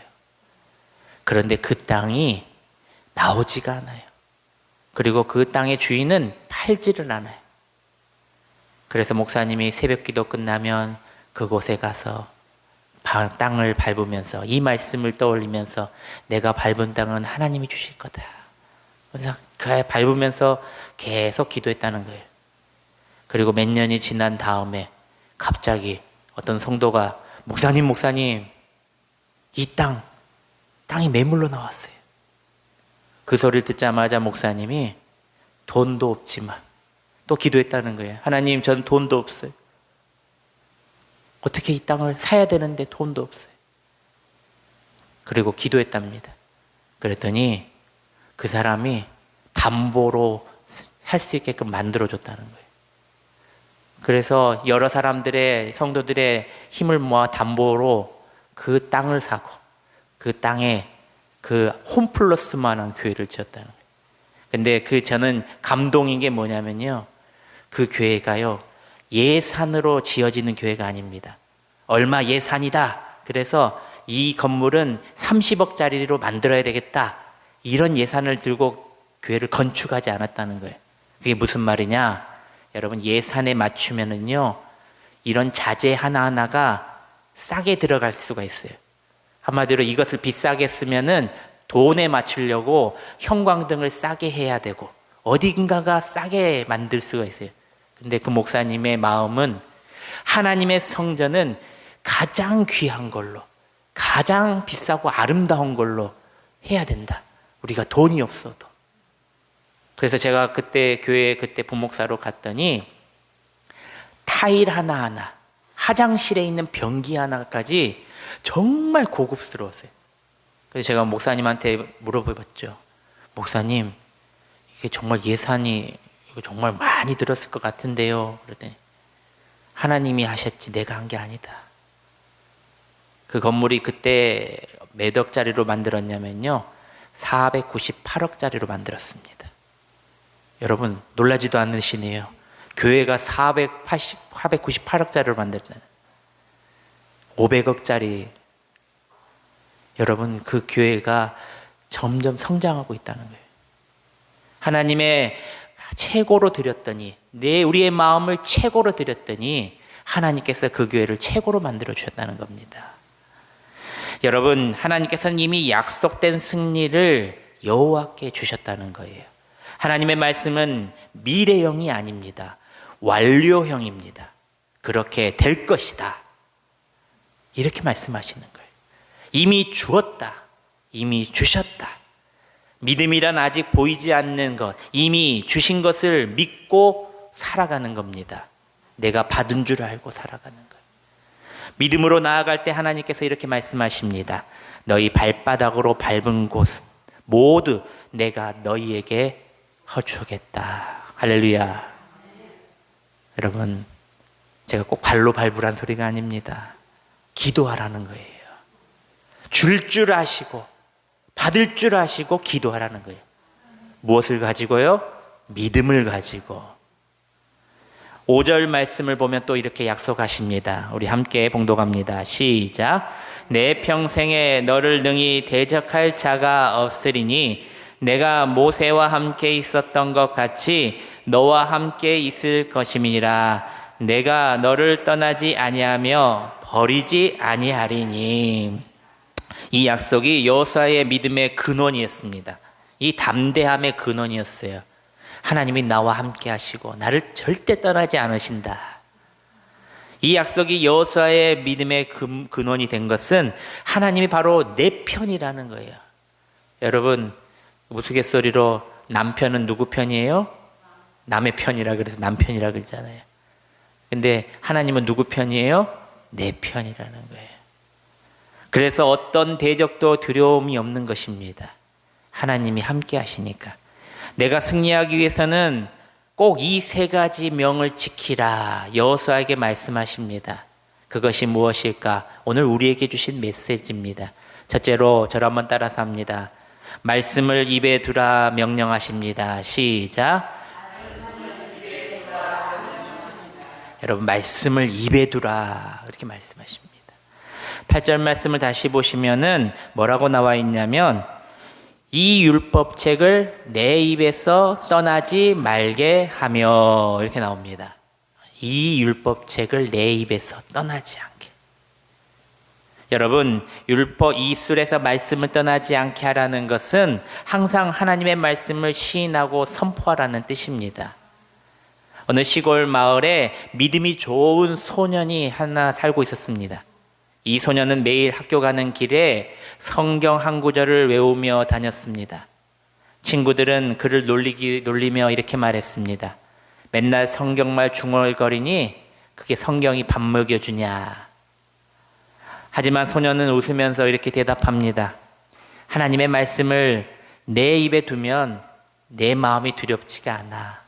S1: 그런데 그 땅이 나오지가 않아요. 그리고 그 땅의 주인은 팔지를 않아요. 그래서 목사님이 새벽 기도 끝나면 그곳에 가서 땅을 밟으면서 이 말씀을 떠올리면서 내가 밟은 땅은 하나님이 주실 거다. 그래서 그 밟으면서 계속 기도했다는 거예요. 그리고 몇 년이 지난 다음에 갑자기 어떤 성도가 목사님, 이 땅이 매물로 나왔어요. 그 소리를 듣자마자 목사님이 돈도 없지만 또 기도했다는 거예요. 하나님, 저는 돈도 없어요. 어떻게 이 땅을 사야 되는데 돈도 없어요. 그리고 기도했답니다. 그랬더니 그 사람이 담보로 살 수 있게끔 만들어줬다는 거예요. 그래서 여러 사람들의, 성도들의 힘을 모아 담보로 그 땅을 사고 그 땅에 그 홈플러스만한 교회를 지었다는 거예요. 근데 저는 감동인 게 뭐냐면요, 그 교회가요 예산으로 지어지는 교회가 아닙니다. 얼마 예산이다, 그래서 이 건물은 30억짜리로 만들어야 되겠다, 이런 예산을 들고 교회를 건축하지 않았다는 거예요. 그게 무슨 말이냐, 여러분, 예산에 맞추면은요 이런 자재 하나하나가 싸게 들어갈 수가 있어요. 한마디로 이것을 비싸게 쓰면은 돈에 맞추려고 형광등을 싸게 해야 되고 어딘가가 싸게 만들 수가 있어요. 근데 그 목사님의 마음은 하나님의 성전은 가장 귀한 걸로, 가장 비싸고 아름다운 걸로 해야 된다. 우리가 돈이 없어도. 그래서 제가 그때 교회 부목사로 갔더니 타일 하나하나, 화장실에 있는 변기 하나까지 정말 고급스러웠어요. 그래서 제가 목사님한테 물어봤죠. 목사님, 이게 정말 예산이 이거 정말 많이 들었을 것 같은데요. 그랬더니 하나님이 하셨지 내가 한 게 아니다. 그 건물이 그때 몇 억짜리로 만들었냐면요 498억짜리로 만들었습니다. 여러분, 놀라지도 않으시네요. 교회가 498억짜리로 만들잖아요. 500억짜리. 여러분, 그 교회가 점점 성장하고 있다는 거예요. 하나님의 최고로 드렸더니, 우리의 마음을 최고로 드렸더니 하나님께서 그 교회를 최고로 만들어 주셨다는 겁니다. 여러분, 하나님께서는 이미 약속된 승리를 여호와께 주셨다는 거예요. 하나님의 말씀은 미래형이 아닙니다. 완료형입니다. 그렇게 될 것이다. 이렇게 말씀하시는 거예요. 이미 주었다. 이미 주셨다. 믿음이란 아직 보이지 않는 것, 이미 주신 것을 믿고 살아가는 겁니다. 내가 받은 줄 알고 살아가는 거예요. 믿음으로 나아갈 때 하나님께서 이렇게 말씀하십니다. 너희 발바닥으로 밟은 곳 모두 내가 너희에게 허주겠다. 할렐루야. 여러분, 제가 꼭 발로 밟으란 소리가 아닙니다. 기도하라는 거예요. 줄 아시고 받을 줄 아시고 기도하라는 거예요. 무엇을 가지고요? 믿음을 가지고. 5절 말씀을 보면 또 이렇게 약속하십니다. 우리 함께 봉독합니다. 시작. 내 평생에 너를 능히 대적할 자가 없으리니 내가 모세와 함께 있었던 것 같이 너와 함께 있을 것임이니라. 내가 너를 떠나지 아니하며 버리지 아니하리니. 이 약속이 여호수아의 믿음의 근원이었습니다. 이 담대함의 근원이었어요. 하나님이 나와 함께 하시고 나를 절대 떠나지 않으신다. 이 약속이 여호수아의 믿음의 근원이 된 것은 하나님이 바로 내 편이라는 거예요. 여러분, 우스갯소리로 남편은 누구 편이에요? 남의 편이라 그래서 남편이라 그러잖아요. 근데 하나님은 누구 편이에요? 내 편이라는 거예요. 그래서 어떤 대적도 두려움이 없는 것입니다. 하나님이 함께 하시니까. 내가 승리하기 위해서는 꼭 이 세 가지 명을 지키라. 여호수아에게 말씀하십니다. 그것이 무엇일까? 오늘 우리에게 주신 메시지입니다. 첫째로 저를 한번 따라서 합니다. 말씀을 입에 두라 명령하십니다. 시작. 여러분, 말씀을 입에 두라 이렇게 말씀하십니다. 8절 말씀을 다시 보시면은 뭐라고 나와 있냐면 이 율법책을 내 입에서 떠나지 말게 하며 이렇게 나옵니다. 이 율법책을 내 입에서 떠나지 않게. 여러분, 율법 이술에서 말씀을 떠나지 않게 하라는 것은 항상 하나님의 말씀을 시인하고 선포하라는 뜻입니다. 어느 시골 마을에 믿음이 좋은 소년이 하나 살고 있었습니다. 이 소년은 매일 학교 가는 길에 성경 한 구절을 외우며 다녔습니다. 친구들은 그를 놀리며 이렇게 말했습니다. 맨날 성경말 중얼거리니 그게 성경이 밥 먹여주냐. 하지만 소년은 웃으면서 이렇게 대답합니다. 하나님의 말씀을 내 입에 두면 내 마음이 두렵지가 않아.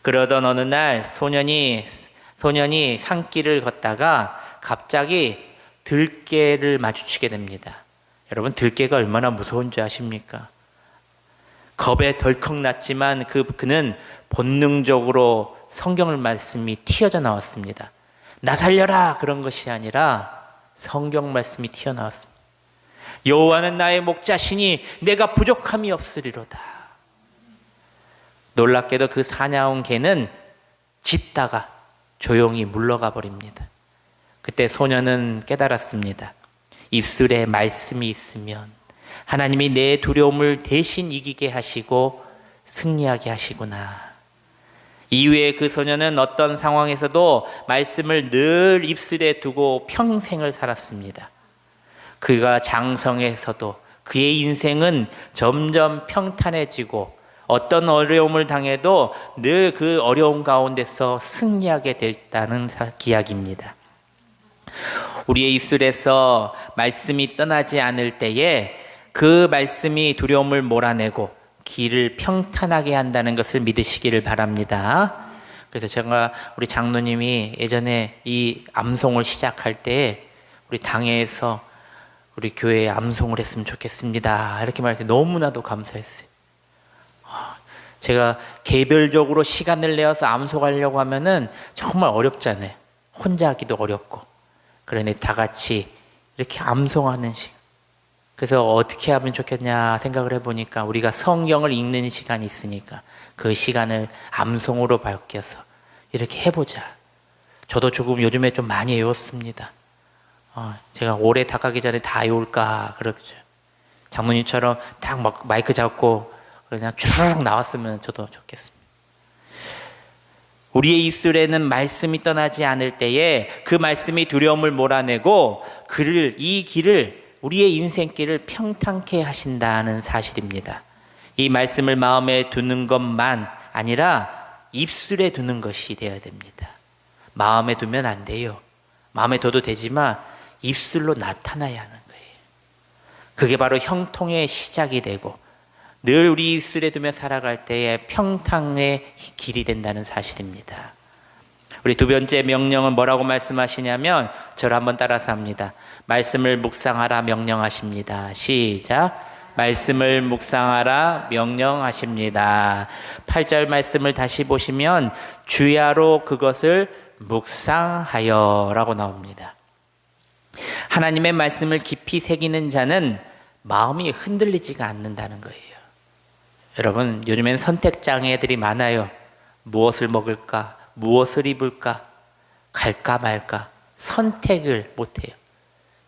S1: 그러던 어느 날 소년이 산길을 걷다가 갑자기 들개를 마주치게 됩니다. 여러분, 들개가 얼마나 무서운 줄 아십니까? 겁에 덜컥 났지만 그는 본능적으로 성경을 말씀이 튀어져 나왔습니다. 나 살려라 그런 것이 아니라 성경 말씀이 튀어나왔습니다. 여호와는 나의 목자시니 내가 부족함이 없으리로다. 놀랍게도 그 사나운 개는 짖다가 조용히 물러가 버립니다. 그때 소년은 깨달았습니다. 입술에 말씀이 있으면 하나님이 내 두려움을 대신 이기게 하시고 승리하게 하시구나. 이후에 그 소년은 어떤 상황에서도 말씀을 늘 입술에 두고 평생을 살았습니다. 그가 장성에서도 그의 인생은 점점 평탄해지고 어떤 어려움을 당해도 늘 그 어려움 가운데서 승리하게 됐다는 이야기입니다. 우리의 입술에서 말씀이 떠나지 않을 때에 그 말씀이 두려움을 몰아내고 길을 평탄하게 한다는 것을 믿으시기를 바랍니다. 그래서 제가 우리 장로님이 예전에 이 암송을 시작할 때 우리 당회에서 우리 교회에 암송을 했으면 좋겠습니다 이렇게 말해서 너무나도 감사했어요. 제가 개별적으로 시간을 내어서 암송하려고 하면은 정말 어렵잖아요. 혼자 하기도 어렵고. 그러니 다 같이 이렇게 암송하는 시간. 그래서 어떻게 하면 좋겠냐 생각을 해보니까 우리가 성경을 읽는 시간이 있으니까 그 시간을 암송으로 바뀌어서 이렇게 해보자. 저도 조금 요즘에 좀 많이 외웠습니다. 제가 올해 다 가기 전에 다 외울까 그러죠. 장모님처럼 딱 막 마이크 잡고 그냥 쭉 나왔으면 저도 좋겠습니다. 우리의 입술에는 말씀이 떠나지 않을 때에 그 말씀이 두려움을 몰아내고 이 길을 우리의 인생길을 평탄케 하신다는 사실입니다. 이 말씀을 마음에 두는 것만 아니라 입술에 두는 것이 되어야 됩니다. 마음에 두면 안 돼요. 마음에 둬도 되지만 입술로 나타나야 하는 거예요. 그게 바로 형통의 시작이 되고 늘 우리 입술에 두며 살아갈 때에 평탄의 길이 된다는 사실입니다. 우리 두 번째 명령은 뭐라고 말씀하시냐면 저를 한번 따라서 합니다. 말씀을 묵상하라 명령하십니다. 시작. 말씀을 묵상하라 명령하십니다. 8절 말씀을 다시 보시면 주야로 그것을 묵상하여 라고 나옵니다. 하나님의 말씀을 깊이 새기는 자는 마음이 흔들리지가 않는다는 거예요. 여러분, 요즘엔 선택장애들이 많아요. 무엇을 먹을까? 무엇을 입을까? 갈까 말까? 선택을 못해요.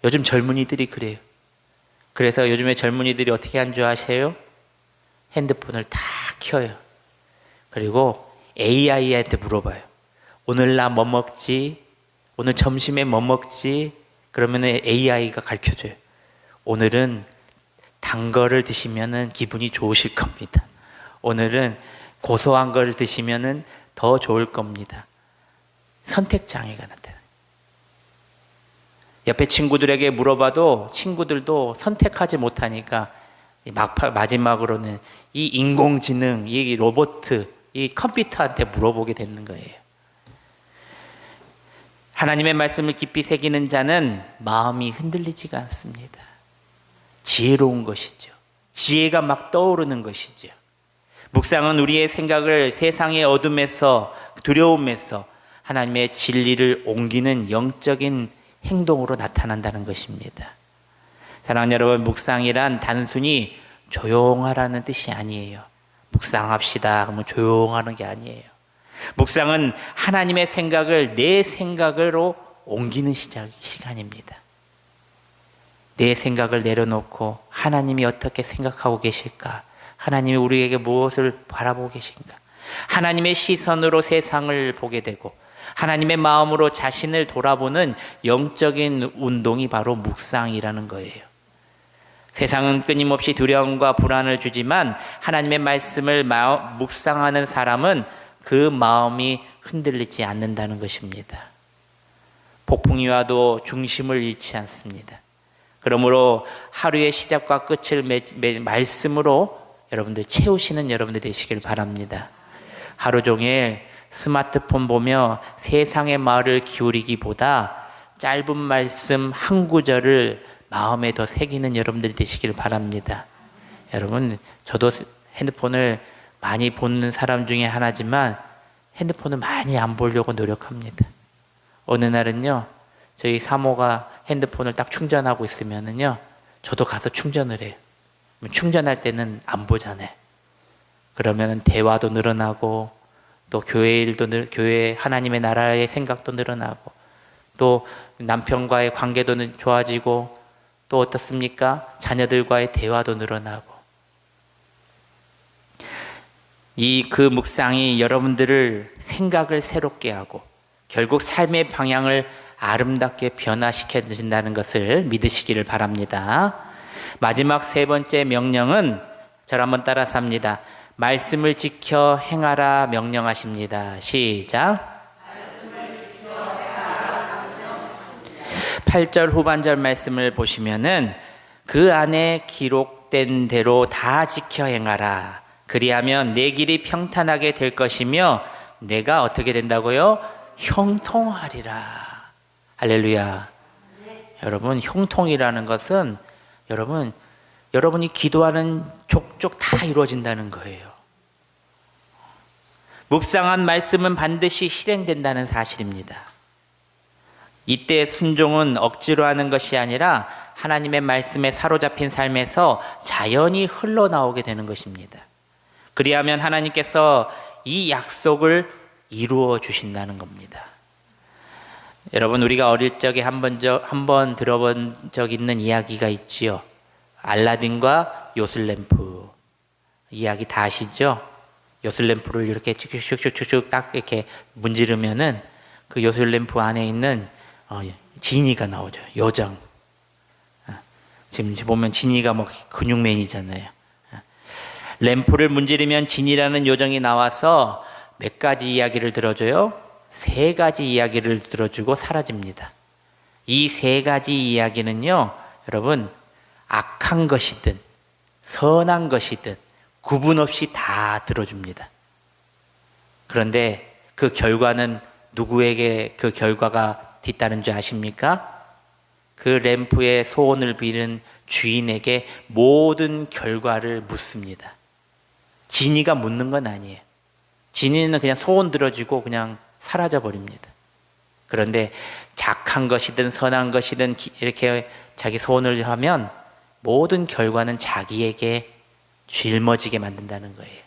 S1: 요즘 젊은이들이 그래요. 그래서 요즘에 젊은이들이 어떻게 한 줄 아세요? 핸드폰을 다 켜요. 그리고 AI한테 물어봐요. 오늘 나 뭐 먹지? 오늘 점심에 뭐 먹지? 그러면 AI가 가르쳐줘요. 오늘은 단 거를 드시면 기분이 좋으실 겁니다. 오늘은 고소한 걸 드시면 더 좋을 겁니다. 선택장애가 나타나요. 옆에 친구들에게 물어봐도 친구들도 선택하지 못하니까 마지막으로는 이 인공지능, 이 로봇, 이 컴퓨터한테 물어보게 되는 거예요. 하나님의 말씀을 깊이 새기는 자는 마음이 흔들리지가 않습니다. 지혜로운 것이죠. 지혜가 막 떠오르는 것이죠. 묵상은 우리의 생각을 세상의 어둠에서, 두려움에서 하나님의 진리를 옮기는 영적인 행동으로 나타난다는 것입니다. 사랑하는 여러분, 묵상이란 단순히 조용하라는 뜻이 아니에요. 묵상합시다 그러면 조용하는 게 아니에요. 묵상은 하나님의 생각을 내 생각으로 옮기는 시간입니다. 내 생각을 내려놓고 하나님이 어떻게 생각하고 계실까? 하나님이 우리에게 무엇을 바라보고 계신가? 하나님의 시선으로 세상을 보게 되고 하나님의 마음으로 자신을 돌아보는 영적인 운동이 바로 묵상이라는 거예요. 세상은 끊임없이 두려움과 불안을 주지만 하나님의 말씀을 묵상하는 사람은 그 마음이 흔들리지 않는다는 것입니다. 폭풍이 와도 중심을 잃지 않습니다. 그러므로 하루의 시작과 끝을 말씀으로 여러분들 채우시는 여러분들 되시길 바랍니다. 하루 종일 스마트폰 보며 세상의 말을 기울이기보다 짧은 말씀 한 구절을 마음에 더 새기는 여러분들이 되시길 바랍니다. 여러분, 저도 핸드폰을 많이 보는 사람 중에 하나지만 핸드폰을 많이 안 보려고 노력합니다. 어느 날은요, 저희 사모가 핸드폰을 딱 충전하고 있으면은요, 저도 가서 충전을 해요. 충전할 때는 안 보잖아요. 그러면 대화도 늘어나고 또 교회 일도 교회 하나님의 나라의 생각도 늘어나고 또 남편과의 관계도 좋아지고 또 어떻습니까? 자녀들과의 대화도 늘어나고 그 묵상이 여러분들을 생각을 새롭게 하고 결국 삶의 방향을 아름답게 변화시켜 주신다는 것을 믿으시기를 바랍니다. 마지막 세 번째 명령은 저를 한번 따라서 합니다. 말씀을 지켜 행하라 명령하십니다. 시작. 8절 후반절 말씀을 보시면은 그 안에 기록된 대로 다 지켜 행하라. 그리하면 내 길이 평탄하게 될 것이며 내가 어떻게 된다고요? 형통하리라. 할렐루야. 여러분, 형통이라는 것은 여러분이 기도하는 족족 다 이루어진다는 거예요. 묵상한 말씀은 반드시 실행된다는 사실입니다. 이때 순종은 억지로 하는 것이 아니라 하나님의 말씀에 사로잡힌 삶에서 자연히 흘러나오게 되는 것입니다. 그리하면 하나님께서 이 약속을 이루어 주신다는 겁니다. 여러분 우리가 어릴 적에 한번 들어본 적 있는 이야기가 있지요. 알라딘과 요술램프 이야기 다 아시죠? 요술램프를 이렇게 쭉쭉쭉쭉 딱 이렇게 문지르면은 그 요술램프 안에 있는 지니가 나오죠. 요정. 지금 보면 지니가 뭐 근육맨이잖아요. 램프를 문지르면 지니라는 요정이 나와서 몇 가지 이야기를 들어줘요? 3가지 이야기를 들어주고 사라집니다. 이 3가지 이야기는요, 여러분, 악한 것이든 선한 것이든 구분 없이 다 들어줍니다. 그런데 그 결과는 누구에게 그 결과가 뒤따른 줄 아십니까? 그 램프의 소원을 비는 주인에게 모든 결과를 묻습니다. 지니가 묻는 건 아니에요. 지니는 그냥 소원 들어주고 그냥 사라져 버립니다. 그런데 착한 것이든 선한 것이든 이렇게 자기 소원을 하면 모든 결과는 자기에게 짊어지게 만든다는 거예요.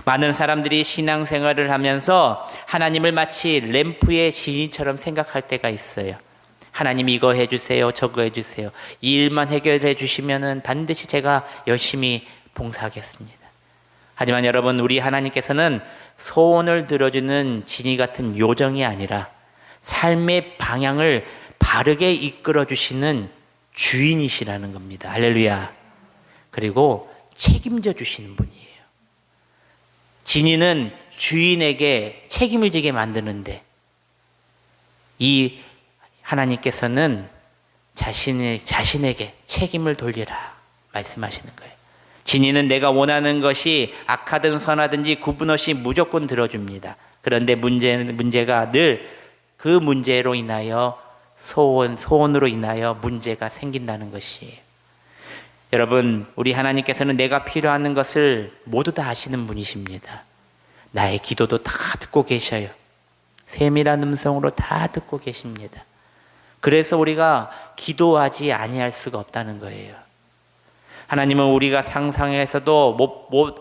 S1: 많은 사람들이 신앙생활을 하면서 하나님을 마치 램프의 지니처럼 생각할 때가 있어요. 하나님 이거 해주세요, 저거 해주세요. 이 일만 해결해 주시면은 반드시 제가 열심히 봉사하겠습니다. 하지만 여러분, 우리 하나님께서는 소원을 들어주는 지니 같은 요정이 아니라 삶의 방향을 바르게 이끌어 주시는 주인이시라는 겁니다. 할렐루야. 그리고 책임져 주시는 분이에요. 지니는 주인에게 책임을 지게 만드는데 이 하나님께서는 자신에게 책임을 돌리라 말씀하시는 거예요. 지니는 내가 원하는 것이 악하든 선하든지 구분 없이 무조건 들어줍니다. 그런데 문제가 늘 그 문제로 인하여 소원으로 인하여 문제가 생긴다는 것이에요. 여러분, 우리 하나님께서는 내가 필요한 것을 모두 다 아시는 분이십니다. 나의 기도도 다 듣고 계셔요. 세밀한 음성으로 다 듣고 계십니다. 그래서 우리가 기도하지 아니할 수가 없다는 거예요. 하나님은 우리가 상상해서도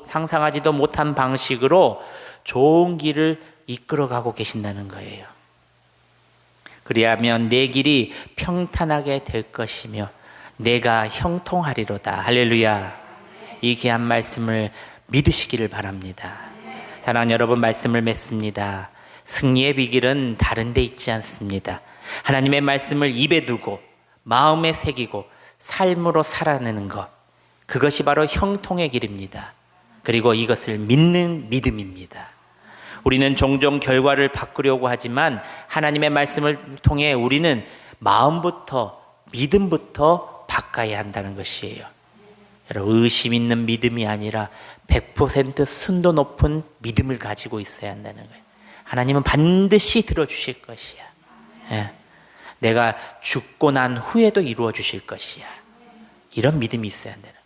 S1: 상상하지도 못한 방식으로 좋은 길을 이끌어가고 계신다는 거예요. 그리하면 내 길이 평탄하게 될 것이며 내가 형통하리로다. 할렐루야. 이 귀한 말씀을 믿으시기를 바랍니다. 사랑하는 여러분, 말씀을 맺습니다. 승리의 비결은 다른 데 있지 않습니다. 하나님의 말씀을 입에 두고 마음에 새기고 삶으로 살아내는 것, 그것이 바로 형통의 길입니다. 그리고 이것을 믿는 믿음입니다. 우리는 종종 결과를 바꾸려고 하지만 하나님의 말씀을 통해 우리는 마음부터 믿음부터 바꿔야 한다는 것이에요. 여러분, 의심 있는 믿음이 아니라 100% 순도 높은 믿음을 가지고 있어야 한다는 거예요. 하나님은 반드시 들어주실 것이야. 예. 내가 죽고 난 후에도 이루어 주실 것이야. 이런 믿음이 있어야 한다는 거예요.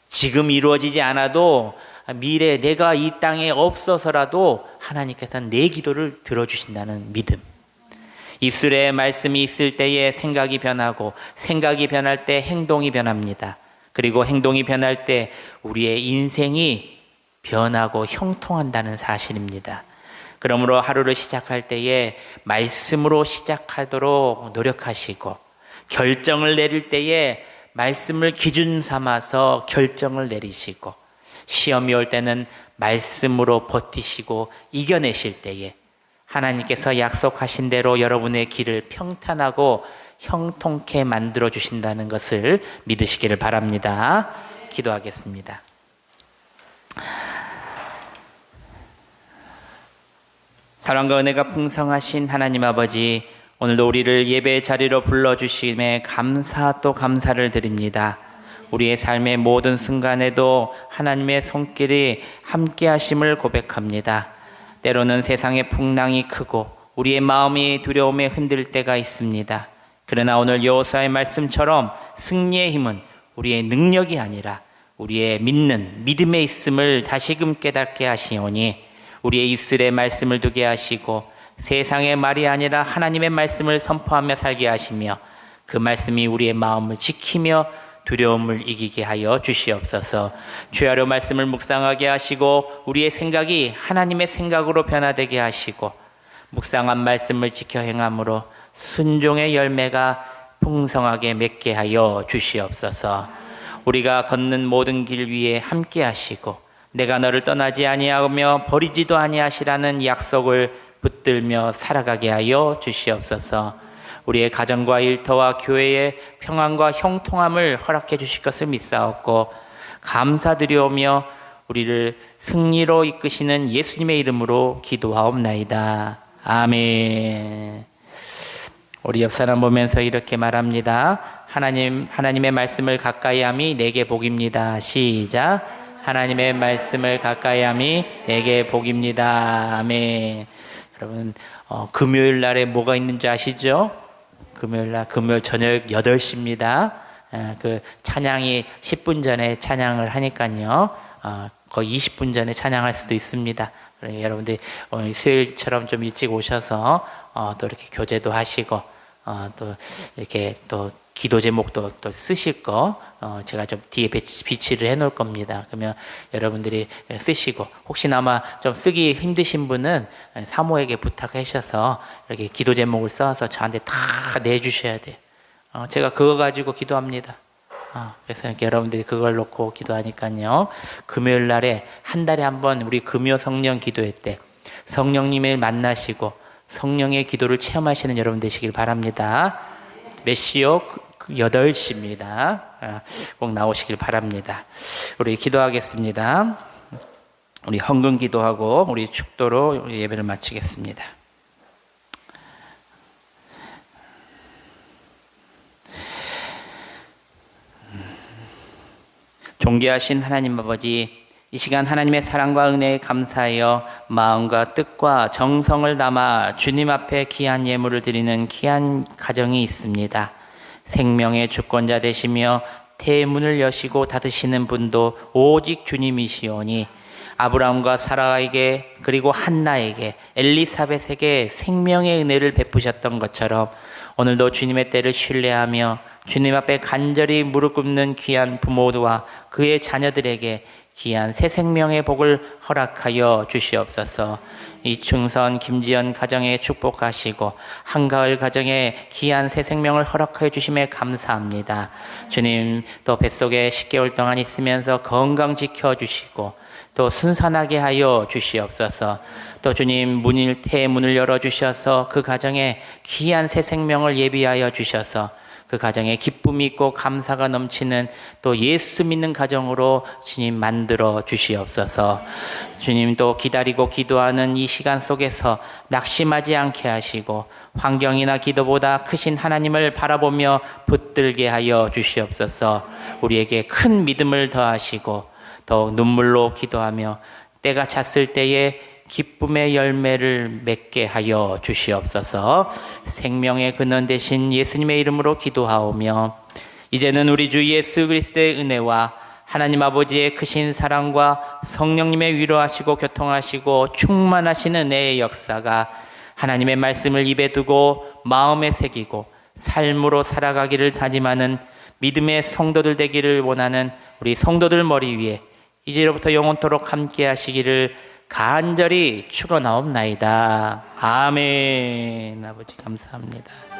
S1: 지금 이루어지지 않아도 미래 내가 이 땅에 없어서라도 하나님께서는 내 기도를 들어주신다는 믿음. 입술에 말씀이 있을 때에 생각이 변하고 생각이 변할 때 행동이 변합니다. 그리고 행동이 변할 때 우리의 인생이 변하고 형통한다는 사실입니다. 그러므로 하루를 시작할 때에 말씀으로 시작하도록 노력하시고, 결정을 내릴 때에 말씀을 기준 삼아서 결정을 내리시고, 시험이 올 때는 말씀으로 버티시고 이겨내실 때에 하나님께서 약속하신 대로 여러분의 길을 평탄하고 형통케 만들어 주신다는 것을 믿으시기를 바랍니다. 기도하겠습니다. 사랑과 은혜가 풍성하신 하나님 아버지, 오늘도 우리를 예배의 자리로 불러주심에 감사 또 감사를 드립니다. 우리의 삶의 모든 순간에도 하나님의 손길이 함께 하심을 고백합니다. 때로는 세상의 풍랑이 크고 우리의 마음이 두려움에 흔들 때가 있습니다. 그러나 오늘 여호수아의 말씀처럼 승리의 힘은 우리의 능력이 아니라 우리의 믿는 믿음에 있음을 다시금 깨닫게 하시오니, 우리의 입술에 말씀을 두게 하시고 세상의 말이 아니라 하나님의 말씀을 선포하며 살게 하시며, 그 말씀이 우리의 마음을 지키며 두려움을 이기게 하여 주시옵소서. 주야로 말씀을 묵상하게 하시고 우리의 생각이 하나님의 생각으로 변화되게 하시고, 묵상한 말씀을 지켜 행함으로 순종의 열매가 풍성하게 맺게 하여 주시옵소서. 우리가 걷는 모든 길 위에 함께 하시고 내가 너를 떠나지 아니하며 버리지도 아니하시라는 약속을 붙들며 살아가게 하여 주시옵소서. 우리의 가정과 일터와 교회의 평안과 형통함을 허락해 주실 것을 믿사옵고 감사드리오며 우리를 승리로 이끄시는 예수님의 이름으로 기도하옵나이다. 아멘. 우리 옆 사람 보면서 이렇게 말합니다. 하나님의 말씀을 가까이함이 내게 복입니다. 시작. 하나님의 말씀을 가까이함이 내게 복입니다. 아멘. 여러분, 금요일 날에 뭐가 있는지 아시죠? 금요일 저녁 8시입니다. 그 찬양이 10분 전에 찬양을 하니까요. 거의 20분 전에 찬양할 수도 있습니다. 여러분들 수요일처럼 좀 일찍 오셔서 또 이렇게 교제도 하시고 또 이렇게 또 기도 제목도 또 쓰실 거 제가 좀 뒤에 비치를 해 놓을 겁니다. 그러면 여러분들이 쓰시고 혹시나마 좀 쓰기 힘드신 분은 사모에게 부탁하셔서 이렇게 기도 제목을 써서 저한테 다 내주셔야 돼요. 제가 그거 가지고 기도합니다. 그래서 이렇게 여러분들이 그걸 놓고 기도하니까요. 금요일 날에 한 달에 한 번 우리 금요 성령 기도회 때 성령님을 만나시고 성령의 기도를 체험하시는 여러분 되시길 바랍니다. 몇 시요? 8시입니다. 꼭 나오시길 바랍니다. 우리 기도하겠습니다. 우리 헌금 기도하고 우리 축도로 우리 예배를 마치겠습니다. 존귀하신 하나님 아버지, 이 시간 하나님의 사랑과 은혜에 감사하여 마음과 뜻과 정성을 담아 주님 앞에 귀한 예물을 드리는 귀한 가정이 있습니다. 생명의 주권자 되시며 대문을 여시고 닫으시는 분도 오직 주님이시오니 아브라함과 사라에게 그리고 한나에게 엘리사벳에게 생명의 은혜를 베푸셨던 것처럼 오늘도 주님의 때를 신뢰하며 주님 앞에 간절히 무릎 꿇는 귀한 부모와 그의 자녀들에게 귀한 새 생명의 복을 허락하여 주시옵소서. 이충선 김지연 가정에 축복하시고 한가을 가정에 귀한 새 생명을 허락하여 주심에 감사합니다. 주님, 또 뱃속에 10개월 동안 있으면서 건강 지켜주시고 또 순산하게 하여 주시옵소서. 또 주님, 태문을 열어주셔서 그 가정에 귀한 새 생명을 예비하여 주셔서 그 가정에 기쁨이 있고 감사가 넘치는 또 예수 믿는 가정으로 주님 만들어 주시옵소서. 주님, 또 기다리고 기도하는 이 시간 속에서 낙심하지 않게 하시고 환경이나 기도보다 크신 하나님을 바라보며 붙들게 하여 주시옵소서. 우리에게 큰 믿음을 더하시고 더욱 눈물로 기도하며 때가 찼을 때에 기쁨의 열매를 맺게 하여 주시옵소서. 생명의 근원 되신 예수님의 이름으로 기도하오며 이제는 우리 주 예수 그리스도의 은혜와 하나님 아버지의 크신 사랑과 성령님의 위로하시고 교통하시고 충만하신 은혜의 역사가 하나님의 말씀을 입에 두고 마음에 새기고 삶으로 살아가기를 다짐하는 믿음의 성도들 되기를 원하는 우리 성도들 머리 위에 이제로부터 영원토록 함께 하시기를 간절히 축원하옵나이다. 아멘. 아버지 감사합니다.